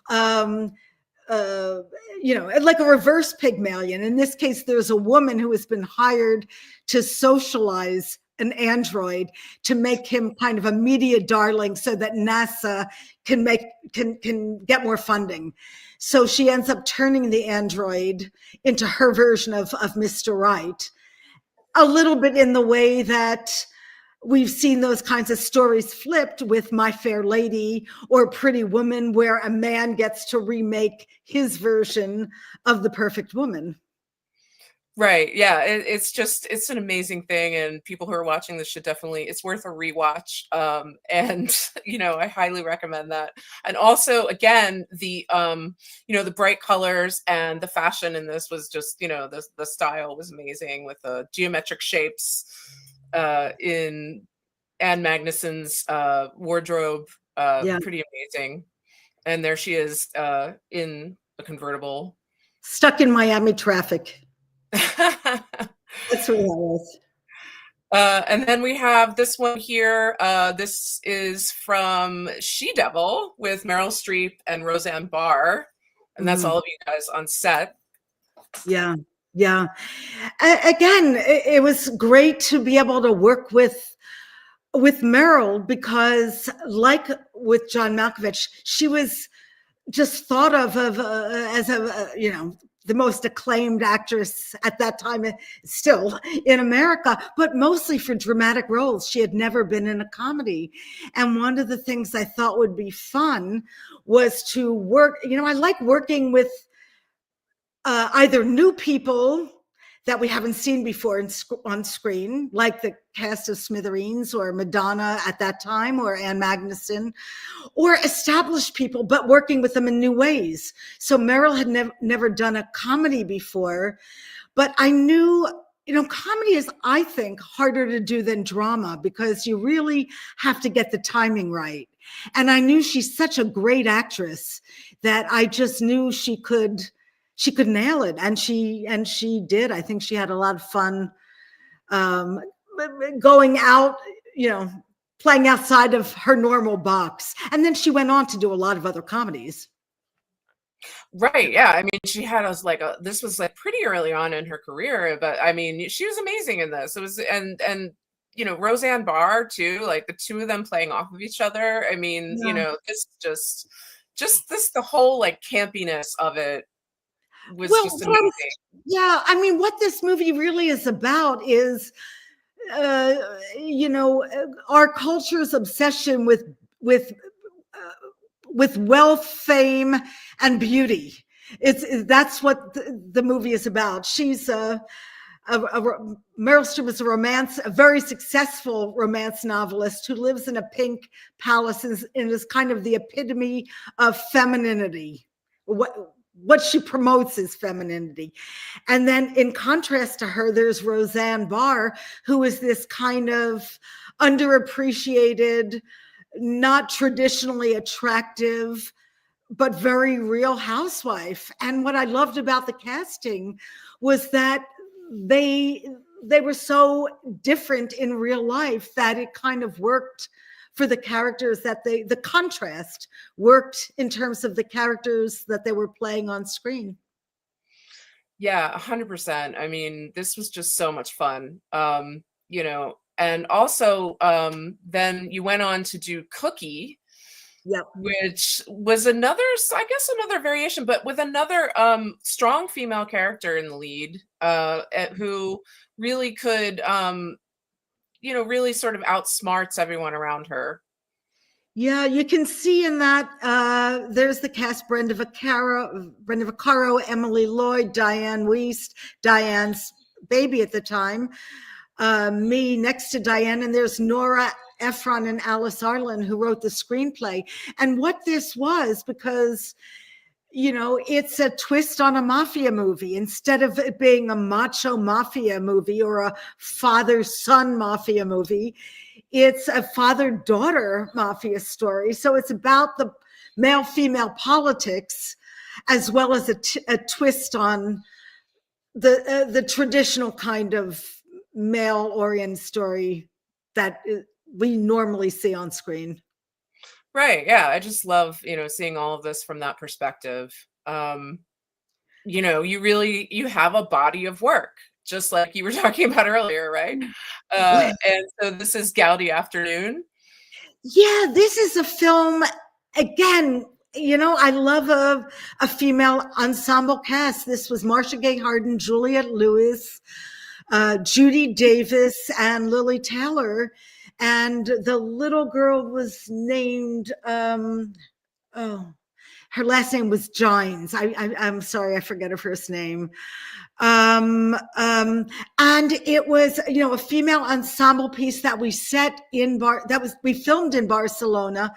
like a reverse Pygmalion. In this case, there's a woman who has been hired to socialize an android to make him kind of a media darling so that NASA can get more funding. So she ends up turning the android into her version of Mr. Right, a little bit in the way that we've seen those kinds of stories flipped with My Fair Lady or Pretty Woman, where a man gets to remake his version of the perfect woman. Right. Yeah. It's an amazing thing. And people who are watching this should definitely, it's worth a rewatch. And, I highly recommend that. And also, again, the bright colors and the fashion in this was just, the style was amazing with the geometric shapes in Anne Magnuson's wardrobe. Pretty amazing. And there she is in a convertible. Stuck in Miami traffic. That's what that was. And then we have this one here. This is from She-Devil with Meryl Streep and Roseanne Barr. And that's all of you guys on set. Yeah. Yeah. Again, it was great to be able to work with Meryl, because like with John Malkovich, she was just thought of as the most acclaimed actress at that time, still in America, but mostly for dramatic roles. She had never been in a comedy. And one of the things I thought would be fun was to work, I like working with either new people that we haven't seen before on screen, like the cast of Smithereens or Madonna at that time, or Anne Magnuson, or established people, but working with them in new ways. So Meryl had never done a comedy before, but I knew, comedy is, I think, harder to do than drama, because you really have to get the timing right. And I knew she's such a great actress that I just knew she could nail it. And she did. I think she had a lot of fun going out, playing outside of her normal box. And then she went on to do a lot of other comedies. Right. Yeah. I mean, she had us this was pretty early on in her career, but I mean, she was amazing in this. It was, and Roseanne Barr too, like the two of them playing off of each other. I mean, it's just, just the whole like campiness of it was Well, just what I was- amazing. yeah, I mean, what this movie really is about is, our culture's obsession with wealth, fame, and beauty. That's what the movie is about. She's Meryl Streep is a very successful romance novelist who lives in a pink palace and is kind of the epitome of femininity. What she promotes is femininity. And then in contrast to her, there's Roseanne Barr, who is this kind of underappreciated, not traditionally attractive, but very real housewife. And what I loved about the casting was that they were so different in real life that it kind of worked for the characters that the contrast worked in terms of the characters that they were playing on screen. Yeah, 100%. I mean, this was just so much fun. And also then you went on to do Cookie, which was another variation, but with another strong female character in the lead, who really could really sort of outsmarts everyone around her. Yeah, you can see in that there's the cast: Brenda Vaccaro, Emily Lloyd, Diane Wiest, Diane's baby at the time, me next to Diane, and there's Nora Ephron and Alice Arlen who wrote the screenplay. And what this was, because it's a twist on a mafia movie. Instead of it being a macho mafia movie or a father-son mafia movie, it's a father-daughter mafia story. So it's about the male-female politics, as well as a twist on the traditional kind of male-oriented story that we normally see on screen. Right. Yeah. I just love, seeing all of this from that perspective. You have a body of work, just like you were talking about earlier, right? And so this is Gaudi Afternoon. Yeah, this is a film, again, I love a female ensemble cast. This was Marcia Gay Harden, Juliette Lewis, Judy Davis, and Lily Taylor. And the little girl was named, her last name was Gines. I'm sorry, I forget her first name. And it was, a female ensemble piece that we we filmed in Barcelona,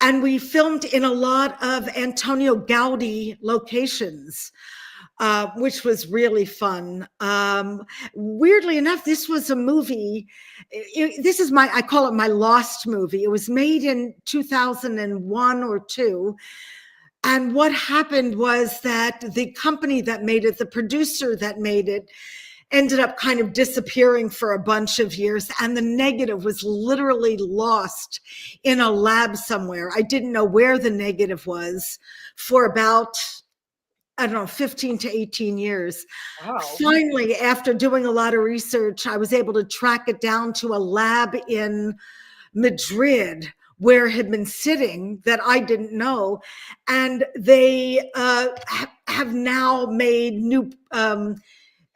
and we filmed in a lot of Antonio Gaudi locations. Which was really fun. Weirdly enough, this was a movie. I call it my lost movie. It was made in 2001 or 2. And what happened was that the company that made it, the producer that made it, ended up kind of disappearing for a bunch of years. And the negative was literally lost in a lab somewhere. I didn't know where the negative was for about, 15 to 18 years. Wow. Finally, after doing a lot of research, I was able to track it down to a lab in Madrid where it had been sitting that I didn't know. And they have now made new,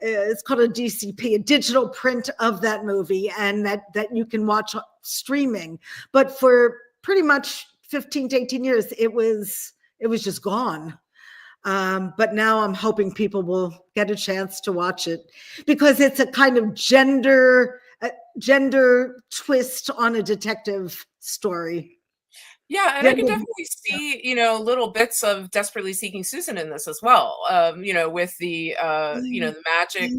it's called a DCP, a digital print of that movie, and that you can watch streaming. But for pretty much 15 to 18 years, it was just gone. But now I'm hoping people will get a chance to watch it, because it's a kind of gender twist on a detective story. Yeah, and I can definitely see, little bits of Desperately Seeking Susan in this as well. With the the magic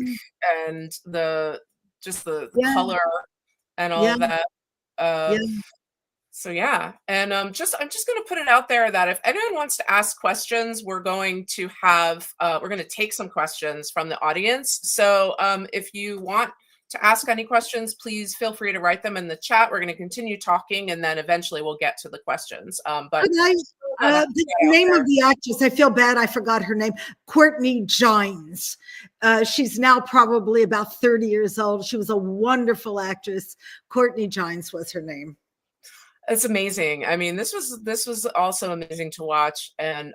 and the color and all of that. So yeah, and I'm just going to put it out there that if anyone wants to ask questions, we're going to take some questions from the audience. So if you want to ask any questions, please feel free to write them in the chat. We're going to continue talking, and then eventually we'll get to the questions. The name of the actress, I feel bad, I forgot her name, Courtney Gines. She's now probably about 30 years old. She was a wonderful actress. Courtney Gines was her name. It's amazing. I mean, this was also amazing to watch, and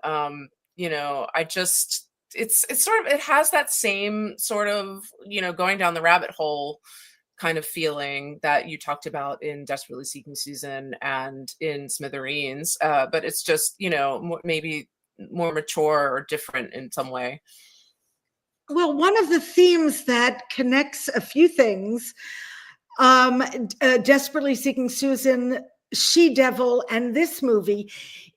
you know, I just it's sort of, it has that same sort of, you know, going down the rabbit hole kind of feeling that you talked about in Desperately Seeking Susan and in Smithereens, but it's just, you know, maybe more mature or different in some way. Well, one of the themes that connects a few things, Desperately Seeking Susan, She Devil, and this movie,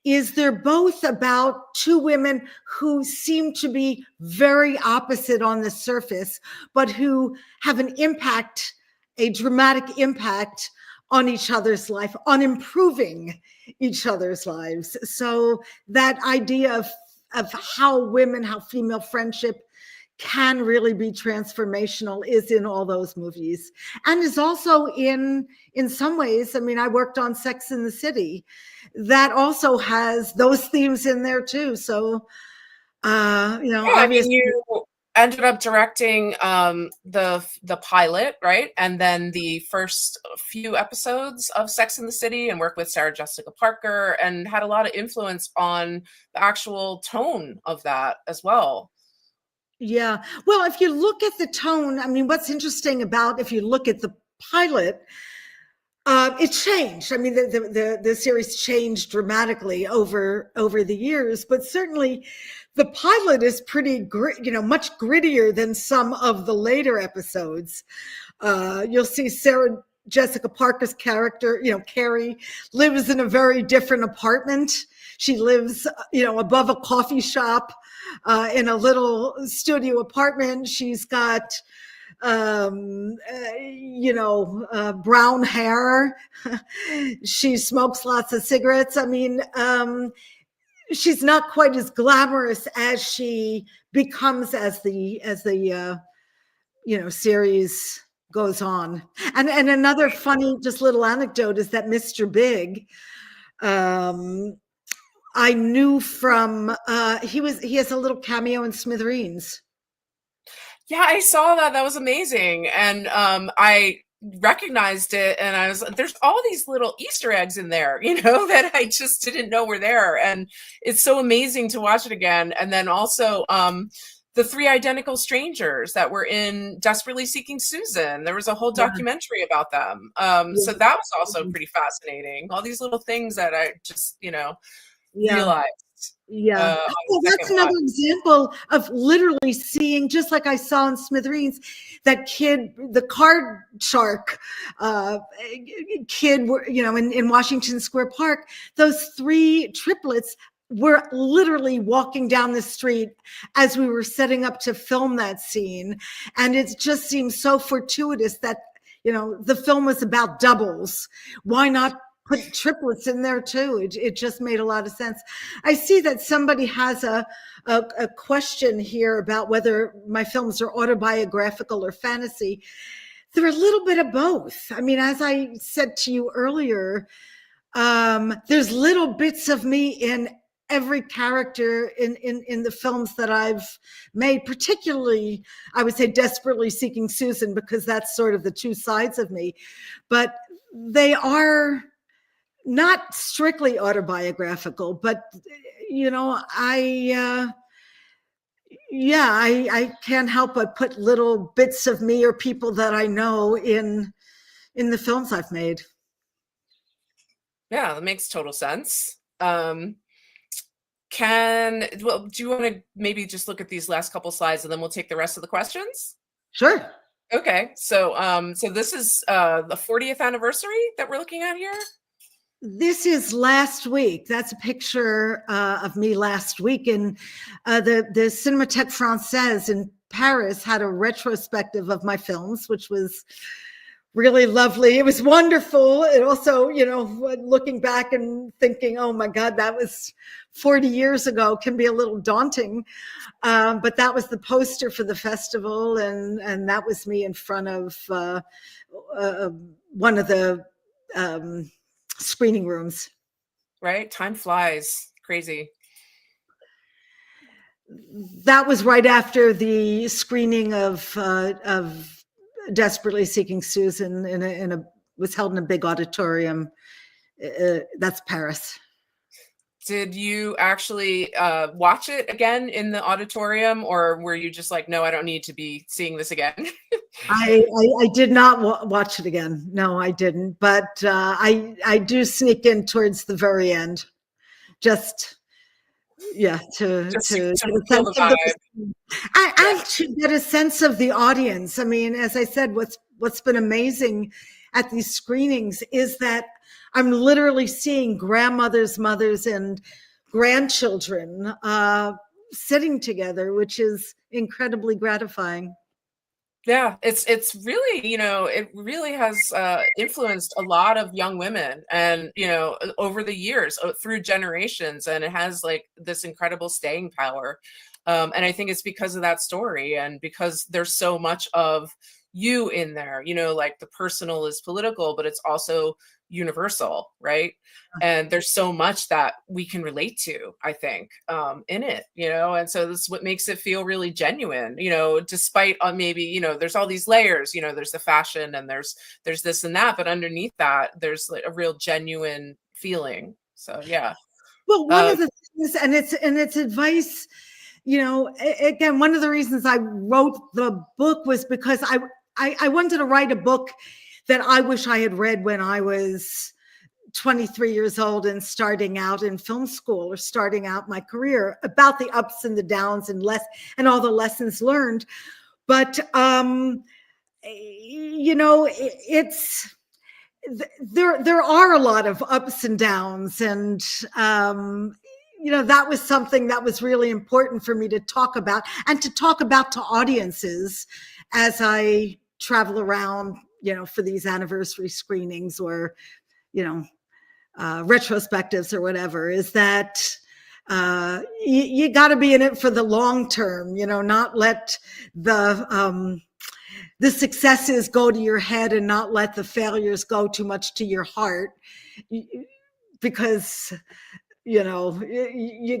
is they're both about two women who seem to be very opposite on the surface, but who have an impact, a dramatic impact on each other's life, on improving each other's lives. So that idea of how female friendship can really be transformational is in all those movies, and is also in some ways. I mean, I worked on Sex and the City, that also has those themes in there too. So you know, yeah, I mean, you ended up directing the pilot, right, and then the first few episodes of Sex and the City, and worked with Sarah Jessica Parker, and had a lot of influence on the actual tone of that as well. Yeah. Well, if you look at the tone, I mean, what's interesting about, if you look at the pilot, it changed. I mean, the series changed dramatically over the years, but certainly the pilot is pretty much grittier than some of the later episodes. You'll see Sarah Jessica Parker's character, you know, Carrie, lives in a very different apartment. She lives, you know, above a coffee shop, in a little studio apartment. She's got, brown hair. She smokes lots of cigarettes. I mean, she's not quite as glamorous as she becomes as the series goes on. And another funny, just little anecdote is that Mr. Big, I knew from he has a little cameo in Smithereens. Yeah, I saw that. That was amazing. And I recognized it, and I was, there's all these little Easter eggs in there, you know, that I just didn't know were there. And it's so amazing to watch it again. And then also the three identical strangers that were in Desperately Seeking Susan. There was a whole documentary about them. So that was also pretty fascinating. All these little things that I just, you know, realized. Yeah. Well, that's another example of literally seeing, just like I saw in Smithereens, that kid, the card shark kid, you know, in Washington Square Park, those three triplets were literally walking down the street as we were setting up to film that scene. And it just seems so fortuitous that, you know, the film was about doubles. Why not put triplets in there too? It just made a lot of sense. I see that somebody has a question here about whether my films are autobiographical or fantasy. They're a little bit of both. I mean, as I said to you earlier, there's little bits of me in every character in the films that I've made, particularly, I would say, Desperately Seeking Susan, because that's sort of the two sides of me. But they are not strictly autobiographical, but, you know, I can't help but put little bits of me or people that I know in the films I've made. Yeah, that makes total sense. Do you want to maybe just look at these last couple slides and then we'll take the rest of the questions? Sure. Okay. So this is the 40th anniversary that we're looking at here. This is last week. That's a picture of me last week. And the Cinémathèque Française in Paris had a retrospective of my films, which was really lovely. It was wonderful. It also, you know, looking back and thinking, oh my God, that was 40 years ago, can be a little daunting. But that was the poster for the festival. And that was me in front of one of the screening rooms. Right? Time flies. Crazy. That was right after the screening of Desperately Seeking Susan was held in a big auditorium that's Paris. Did you actually watch it again in the auditorium, or were you just like, no, I don't need to be seeing this again? I did not watch it again. No, I didn't. But I do sneak in towards the very end, just to get a sense of to get a sense of the audience. I mean, as I said, what's been amazing at these screenings is that I'm literally seeing grandmothers, mothers, and grandchildren sitting together, which is incredibly gratifying. Yeah, it's really, it really has influenced a lot of young women, and over the years, through generations, and it has like this incredible staying power. And I think it's because of that story, and because there's so much of you in there, like the personal is political, but it's also universal, right? And there's so much that we can relate to, I think, in it, and so this is what makes it feel really genuine, despite maybe, there's all these layers, there's the fashion and there's this and that, but underneath that, there's like a real genuine feeling. So, yeah. Well, one of the things, and it's advice, again, one of the reasons I wrote the book was because I wanted to write a book that I wish I had read when I was 23 years old and starting out in film school, or starting out my career, about the ups and the downs and all the lessons learned. But it's there are a lot of ups and downs, and that was something that was really important for me to talk about, and to talk about to audiences as I travel around, for these anniversary screenings, or retrospectives or whatever, is that you got to be in it for the long term, not let the successes go to your head, and not let the failures go too much to your heart, because you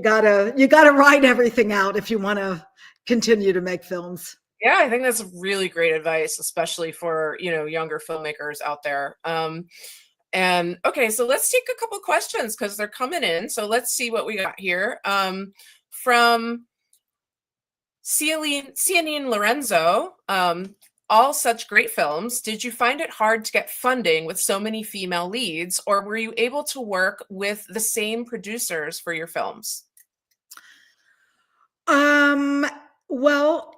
gotta ride everything out if you want to continue to make films. Yeah, I think that's really great advice, especially for, younger filmmakers out there. And okay, so let's take a couple questions because they're coming in. So let's see what we got here. From Cianine Lorenzo, all such great films. Did you find it hard to get funding with so many female leads, or were you able to work with the same producers for your films? Well,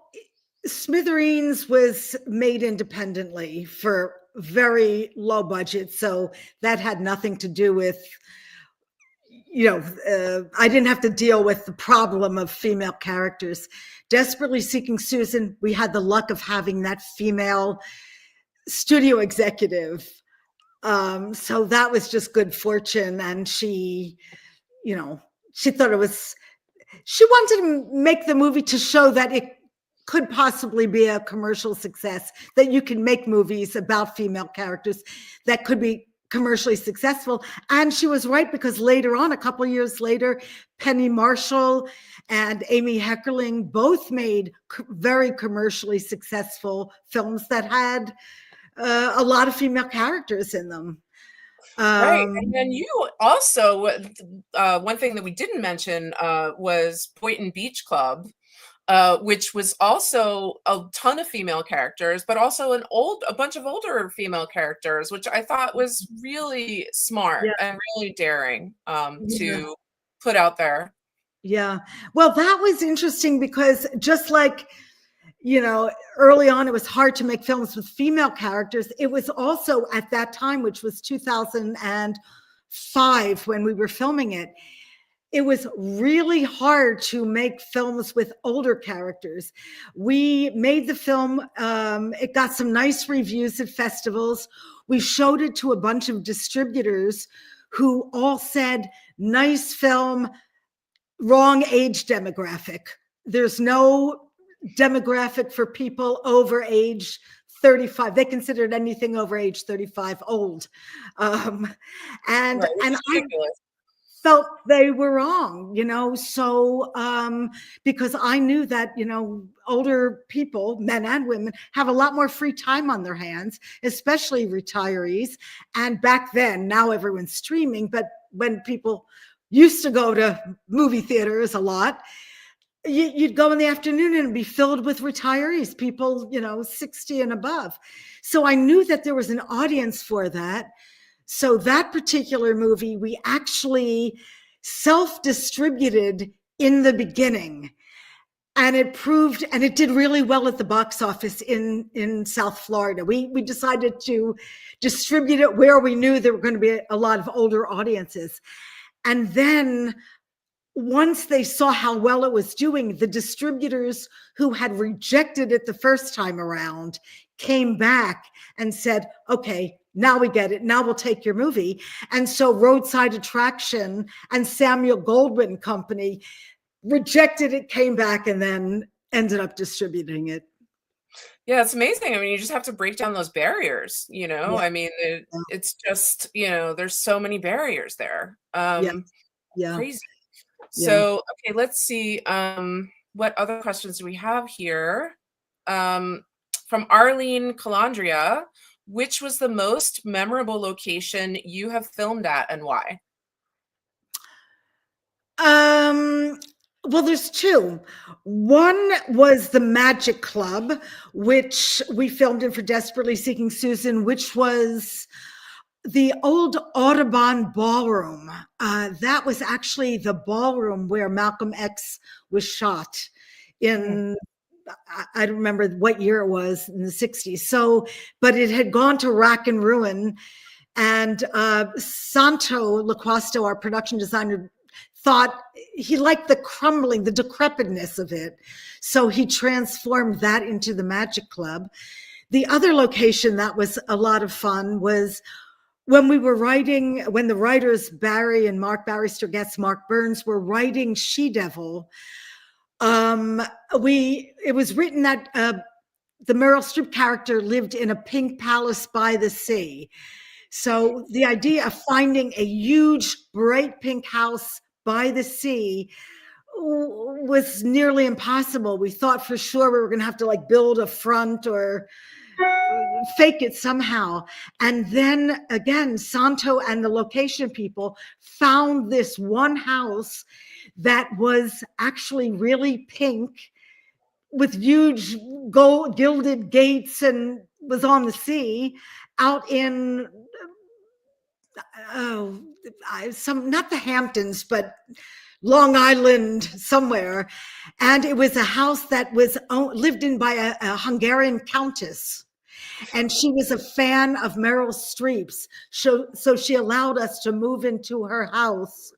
Smithereens was made independently for very low budget, so that had nothing to do with, I didn't have to deal with the problem of female characters. Desperately Seeking Susan, we had the luck of having that female studio executive, so that was just good fortune. And she thought she wanted to make the movie to show that it could possibly be a commercial success, that you can make movies about female characters that could be commercially successful. And she was right, because later on, a couple of years later, Penny Marshall and Amy Heckerling both made very commercially successful films that had a lot of female characters in them. Right. And then you also, one thing that we didn't mention was Boynton Beach Club, which was also a ton of female characters, but also a bunch of older female characters, which I thought was really smart and really daring to put out there. Yeah. Well, that was interesting, because just like, early on, it was hard to make films with female characters. It was also at that time, which was 2005 when we were filming it, it was really hard to make films with older characters. We made the film, it got some nice reviews at festivals. We showed it to a bunch of distributors who all said, nice film, wrong age demographic. There's no demographic for people over age 35. They considered anything over age 35 old. felt they were wrong, so because I knew that, older people, men and women, have a lot more free time on their hands, especially retirees. And back then, now everyone's streaming, but when people used to go to movie theaters a lot, you'd go in the afternoon and it'd be filled with retirees, people, 60 and above. So I knew that there was an audience for that. So that particular movie, we actually self-distributed in the beginning. And it did really well at the box office in South Florida. We decided to distribute it where we knew there were going to be a lot of older audiences. And then once they saw how well it was doing, the distributors who had rejected it the first time around came back and said, okay, now we get it. Now we'll take your movie. And so Roadside Attraction and Samuel Goldwyn Company rejected it, came back, and then ended up distributing it. Yeah, it's amazing. I mean, you just have to break down those barriers, Yeah. I mean, it's just, there's so many barriers there. Yeah. Crazy. So, okay, let's see. What other questions do we have here? From Arlene Calandria, which was the most memorable location you have filmed at and why? Well, there's two. One was the Magic Club, which we filmed in for Desperately Seeking Susan, which was the old Audubon Ballroom. That was actually the ballroom where Malcolm X was shot in, I don't remember what year it was, in the 60s. So, but it had gone to rack and ruin. And Santo Laquasto, our production designer, thought he liked the crumbling, the decrepitness of it. So he transformed that into the Magic Club. The other location that was a lot of fun was when we were writing, when the writers Barry and Mark Barry-Sturgetz, Mark Burns were writing She-Devil. It was written that the Meryl Streep character lived in a pink palace by the sea. So the idea of finding a huge, bright pink house by the sea was nearly impossible. We thought for sure we were going to have to build a front or fake it somehow. And then again, Santo and the location people found this one house that was actually really pink with huge gold gilded gates and was on the sea out in not the Hamptons, but Long Island somewhere. And it was a house that was lived in by a Hungarian countess. And she was a fan of Meryl Streep's. So she allowed us to move into her house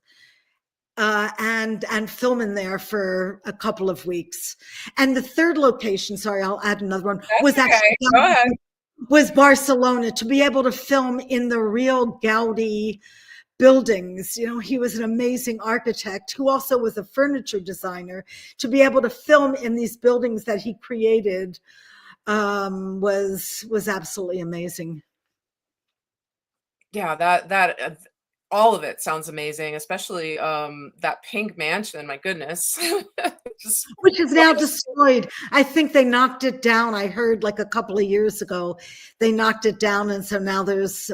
and film in there for a couple of weeks. And the third location, sorry, I'll add another one, was Barcelona, to be able to film in the real Gaudi buildings. He was an amazing architect who also was a furniture designer. To be able to film in these buildings that he created was absolutely amazing. Yeah, that all of it sounds amazing, especially that pink mansion. My goodness. Which is now destroyed. I think they knocked it down. I heard a couple of years ago they knocked it down, and so now there's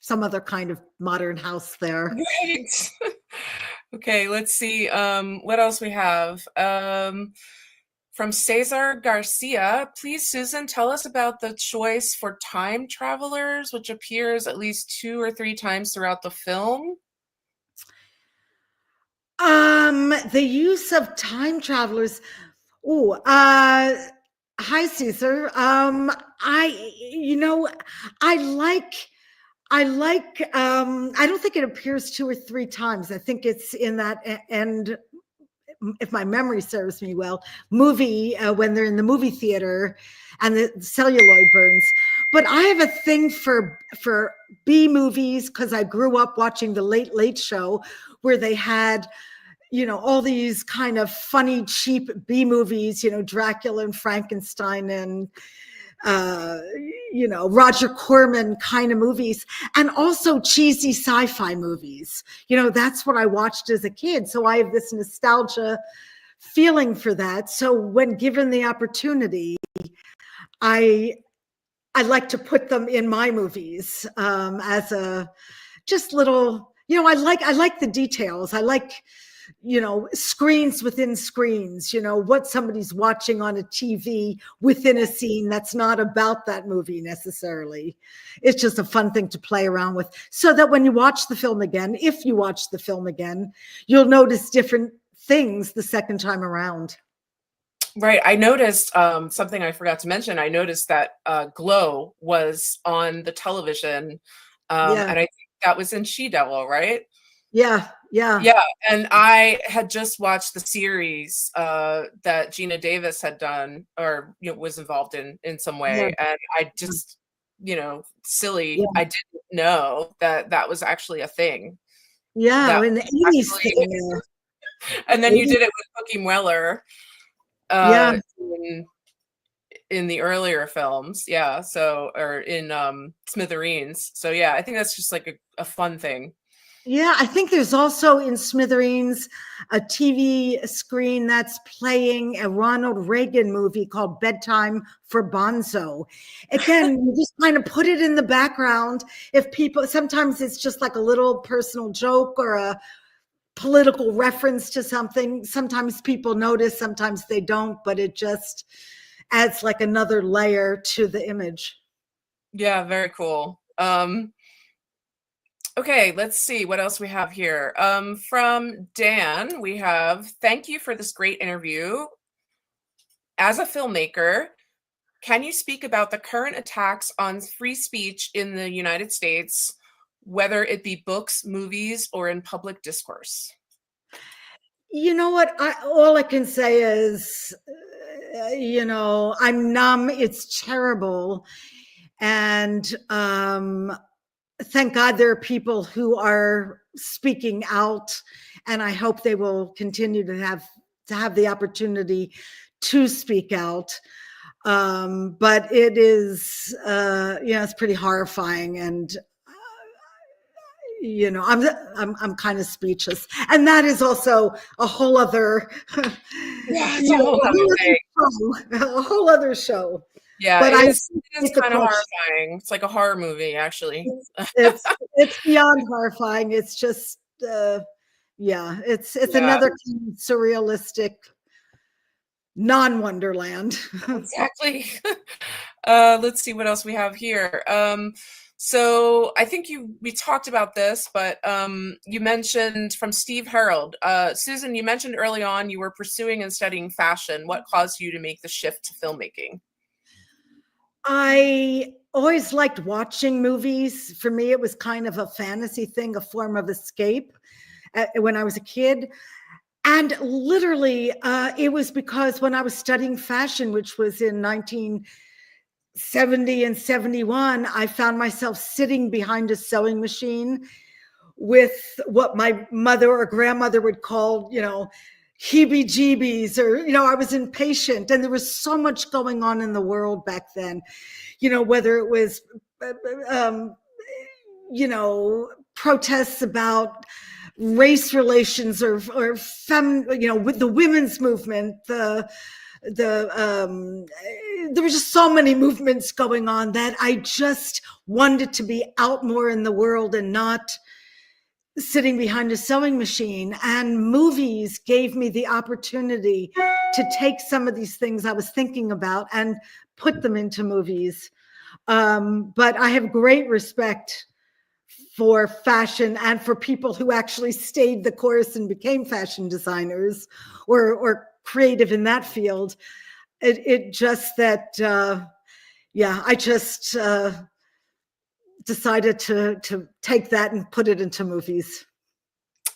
some other kind of modern house there. Right. Okay, let's see what else we have. From Cesar Garcia, please, Susan, tell us about the choice for time travelers, which appears at least 2 or 3 times throughout the film. The use of time travelers. Hi, Cesar. I don't think it appears 2 or 3 times. I think it's in that end, if my memory serves me well, movie when they're in the movie theater and the celluloid burns. But I have a thing for B movies because I grew up watching the Late Late Show, where they had, all these kind of funny, cheap B movies, Dracula and Frankenstein and uh, Roger Corman kind of movies, and also cheesy sci-fi movies. That's what I watched as a kid. So I have this nostalgia feeling for that. So when given the opportunity, I like to put them in my movies as a just little, I like the details. I like, screens within screens, what somebody's watching on a TV within a scene that's not about that movie necessarily. It's just a fun thing to play around with, so that when you watch the film again, if you watch the film again, you'll notice different things the second time around. Right. I noticed something I forgot to mention. I noticed that Glow was on the television, and I think that was in She-Devil, right? Yeah. And I had just watched the series that Gina Davis had done, or was involved in some way, and I just, silly, I didn't know that was actually a thing. Yeah, in the 80s thing. And then you did it with Cookie Mueller. In the earlier films, or in Smithereens. So yeah, I think that's just like a fun thing. Yeah, I think there's also in Smithereens a TV screen that's playing a Ronald Reagan movie called Bedtime for Bonzo. Again, you just kind of put it in the background. If people, sometimes it's just like a little personal joke or a political reference to something. Sometimes people notice, sometimes they don't, but it just adds like another layer to the image. Yeah, very cool. Okay, let's see what else we have here. From Dan, we have, thank you for this great interview. As a filmmaker, can you speak about the current attacks on free speech in the United States, whether it be books, movies, or in public discourse? You know what? All I can say is, I'm numb. It's terrible. And thank God there are people who are speaking out. And I hope they will continue to have the opportunity to speak out. But it is, it's pretty horrifying. And I'm kind of speechless, and that is also a whole other, a whole other show. Yeah, but it's kind of horrifying. It's like a horror movie, actually. It's beyond horrifying. It's just, it's another kind of surrealistic non-Wonderland. Exactly. Let's see what else we have here. So I think we talked about this, but you mentioned from Steve Harold. Susan, you mentioned early on you were pursuing and studying fashion. What caused you to make the shift to filmmaking? I always liked watching movies. For me, it was kind of a fantasy thing, a form of escape when I was a kid. And literally, it was because when I was studying fashion, which was in 1970 and 71, I found myself sitting behind a sewing machine with what my mother or grandmother would call, heebie-jeebies, or, I was impatient. And there was so much going on in the world back then, whether it was, protests about race relations or with the women's movement, there were just so many movements going on that I just wanted to be out more in the world and not sitting behind a sewing machine. And movies gave me the opportunity to take some of these things I was thinking about and put them into movies. But I have great respect for fashion and for people who actually stayed the course and became fashion designers or creative in that field. It just that, I just decided to take that and put it into movies.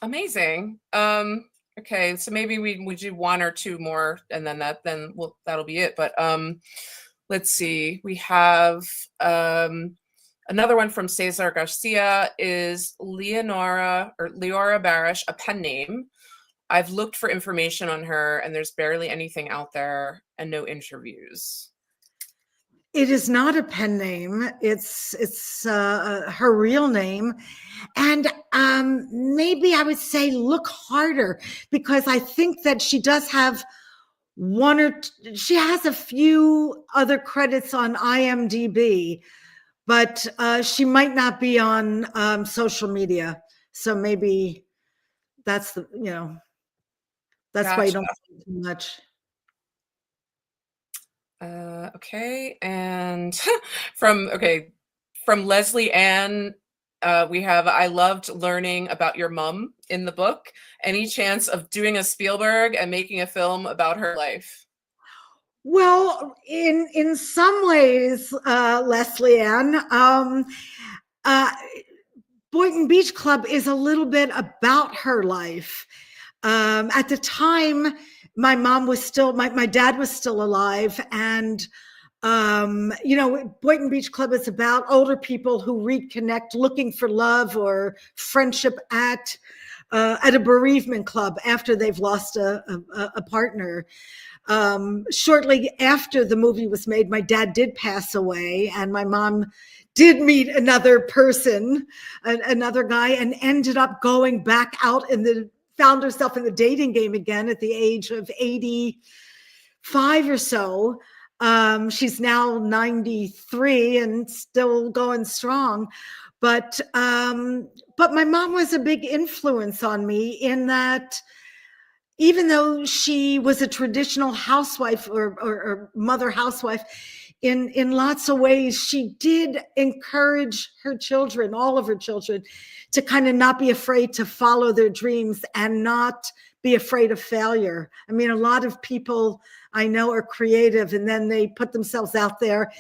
Amazing. Okay, so maybe we do one or two more, and then that'll be it. But let's see. We have another one from Cesar Garcia. Is Leora Barish a pen name? I've looked for information on her, and there's barely anything out there and no interviews. It is not a pen name. It's her real name, and maybe I would say look harder, because I think that she does have she has a few other credits on IMDb, but she might not be on social media. So maybe that's that's why you don't see too much. Okay, and from Leslie Ann, we have, I loved learning about your mom in the book. Any chance of doing a Spielberg and making a film about her life? Well, in some ways, Leslie Ann, Boynton Beach Club is a little bit about her life. At the time, my mom was still, my dad was still alive. And, Boynton Beach Club is about older people who reconnect looking for love or friendship at a bereavement club after they've lost a partner. Shortly after the movie was made, my dad did pass away, and my mom did meet another person, another guy, and ended up going back out found herself in the dating game again at the age of 85 or so. She's now 93 and still going strong. But my mom was a big influence on me, in that even though she was a traditional housewife or mother housewife, in lots of ways, she did encourage her children, all of her children, to kind of not be afraid to follow their dreams and not be afraid of failure. I mean, a lot of people I know are creative, and then they put themselves out there,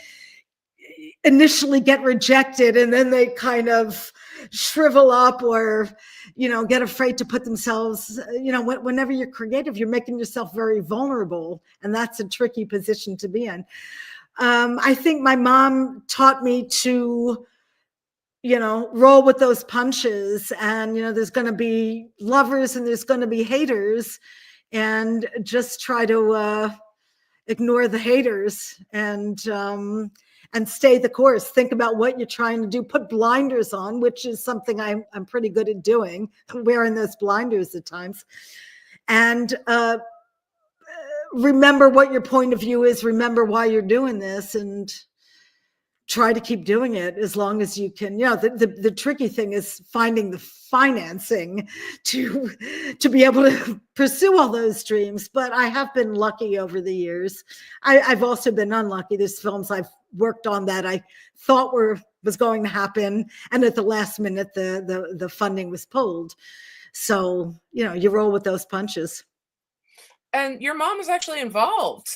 initially get rejected, and then they kind of shrivel up or, get afraid to put themselves, whenever you're creative, you're making yourself very vulnerable. And that's a tricky position to be in. I think my mom taught me to, roll with those punches, and, there's going to be lovers and there's going to be haters, and just try to ignore the haters and stay the course. Think about what you're trying to do. Put blinders on, which is something I'm pretty good at doing, wearing those blinders at times. And remember what your point of view is. Remember why you're doing this, and try to keep doing it as long as you can. The tricky thing is finding the financing to be able to pursue all those dreams. But I have been lucky over the years. I've also been unlucky. There's films I've worked on that I thought was going to happen, and at the last minute the funding was pulled. So you roll with those punches. And your mom was actually involved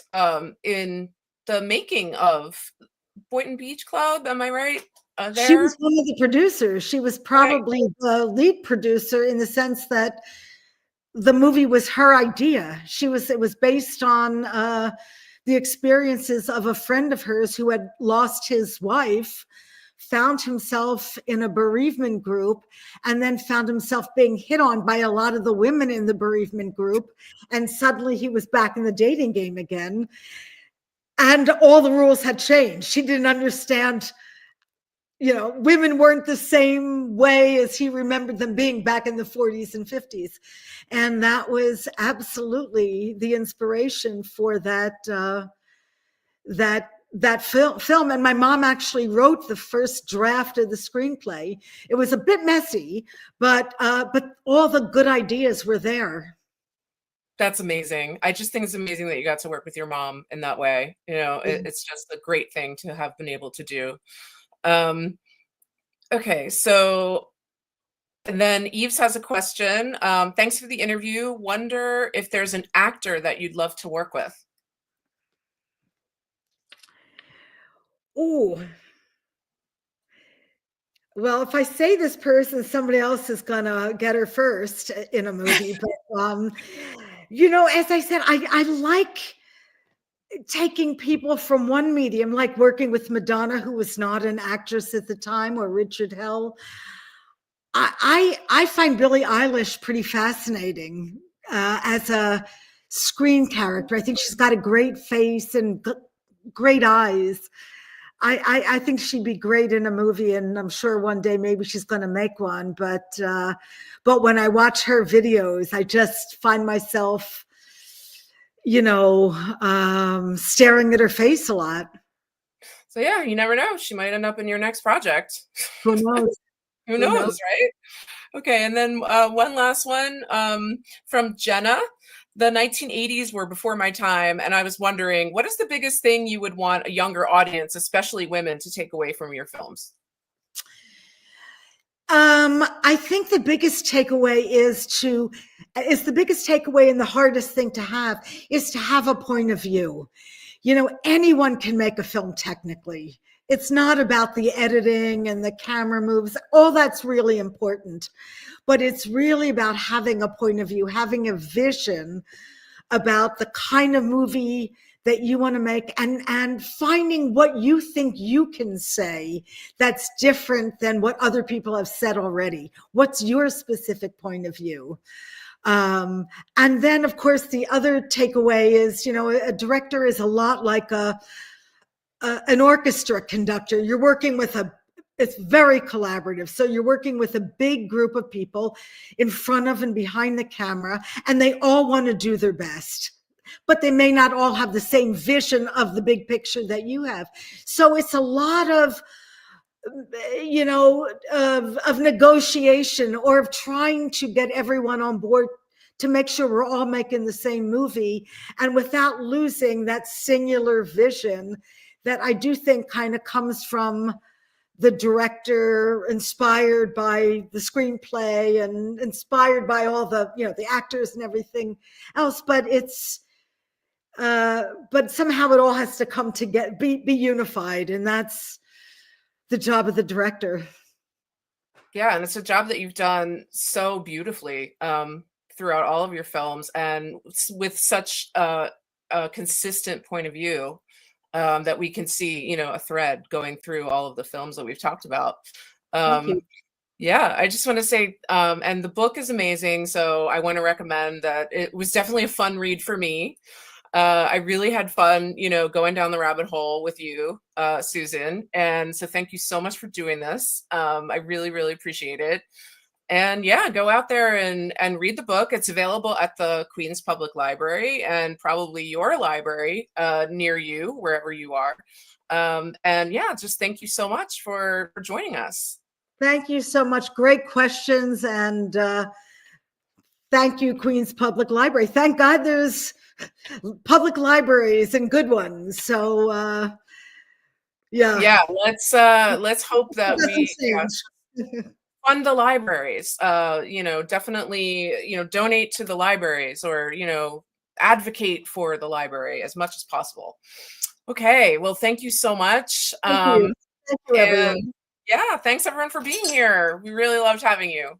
in the making of Boynton Beach Club, am I right? There? She was one of the producers. She was probably the lead producer, in the sense that the movie was her idea. It was based on the experiences of a friend of hers who had lost his wife, found himself in a bereavement group, and then found himself being hit on by a lot of the women in the bereavement group. And suddenly he was back in the dating game again. And all the rules had changed. She didn't understand, women weren't the same way as he remembered them being back in the 40s and 50s. And that was absolutely the inspiration for that film. And my mom actually wrote the first draft of the screenplay. It was a bit messy, but all the good ideas were there. That's amazing. I just think it's amazing that you got to work with your mom in that way. It's just a great thing to have been able to do. Okay, so, and then Eves has a question. Thanks for the interview. Wonder if there's an actor that you'd love to work with. Oh, well, if I say this person, somebody else is gonna get her first in a movie. But as I said, I like taking people from one medium, like working with Madonna, who was not an actress at the time, or Richard Hell. I find Billie Eilish pretty fascinating as a screen character. I think she's got a great face and great eyes. I think she'd be great in a movie, and I'm sure one day maybe she's going to make one. But when I watch her videos, I just find myself, staring at her face a lot. So yeah, you never know. She might end up in your next project. Who knows? Who knows, right? Okay, and then one last one from Jenna. The 1980s were before my time, and I was wondering, what is the biggest thing you would want a younger audience, especially women, to take away from your films? I think the biggest takeaway and the hardest thing to have is to have a point of view. Anyone can make a film technically. It's not about the editing and the camera moves. All that's really important. But it's really about having a point of view, having a vision about the kind of movie that you want to make, and finding what you think you can say that's different than what other people have said already. What's your specific point of view? And then, of course, the other takeaway is, a director is a lot like an orchestra conductor. You're working with it's very collaborative. So you're working with a big group of people in front of and behind the camera, and they all want to do their best, but they may not all have the same vision of the big picture that you have. So it's a lot of, of negotiation, or of trying to get everyone on board to make sure we're all making the same movie, and without losing that singular vision that I do think kind of comes from the director, inspired by the screenplay and inspired by all the, the actors and everything else. But but somehow it all has to come together, be unified. And that's the job of the director. Yeah. And it's a job that you've done so beautifully throughout all of your films, and with such a consistent point of view. That we can see, a thread going through all of the films that we've talked about. Thank you. Yeah, I just want to say, and the book is amazing. So I want to recommend that. It was definitely a fun read for me. I really had fun, going down the rabbit hole with you, Susan. And so thank you so much for doing this. I really, really appreciate it. And yeah, go out there and read the book. It's available at the Queens Public Library, and probably your library near you, wherever you are. And yeah, just thank you so much for joining us. Thank you so much. Great questions. And thank you, Queens Public Library. Thank God there's public libraries and good ones. So yeah, let's hope that we fund the libraries. Definitely, donate to the libraries, or advocate for the library as much as possible. Okay, well, thank you so much. Thank you, everyone. Yeah, thanks everyone for being here. We really loved having you.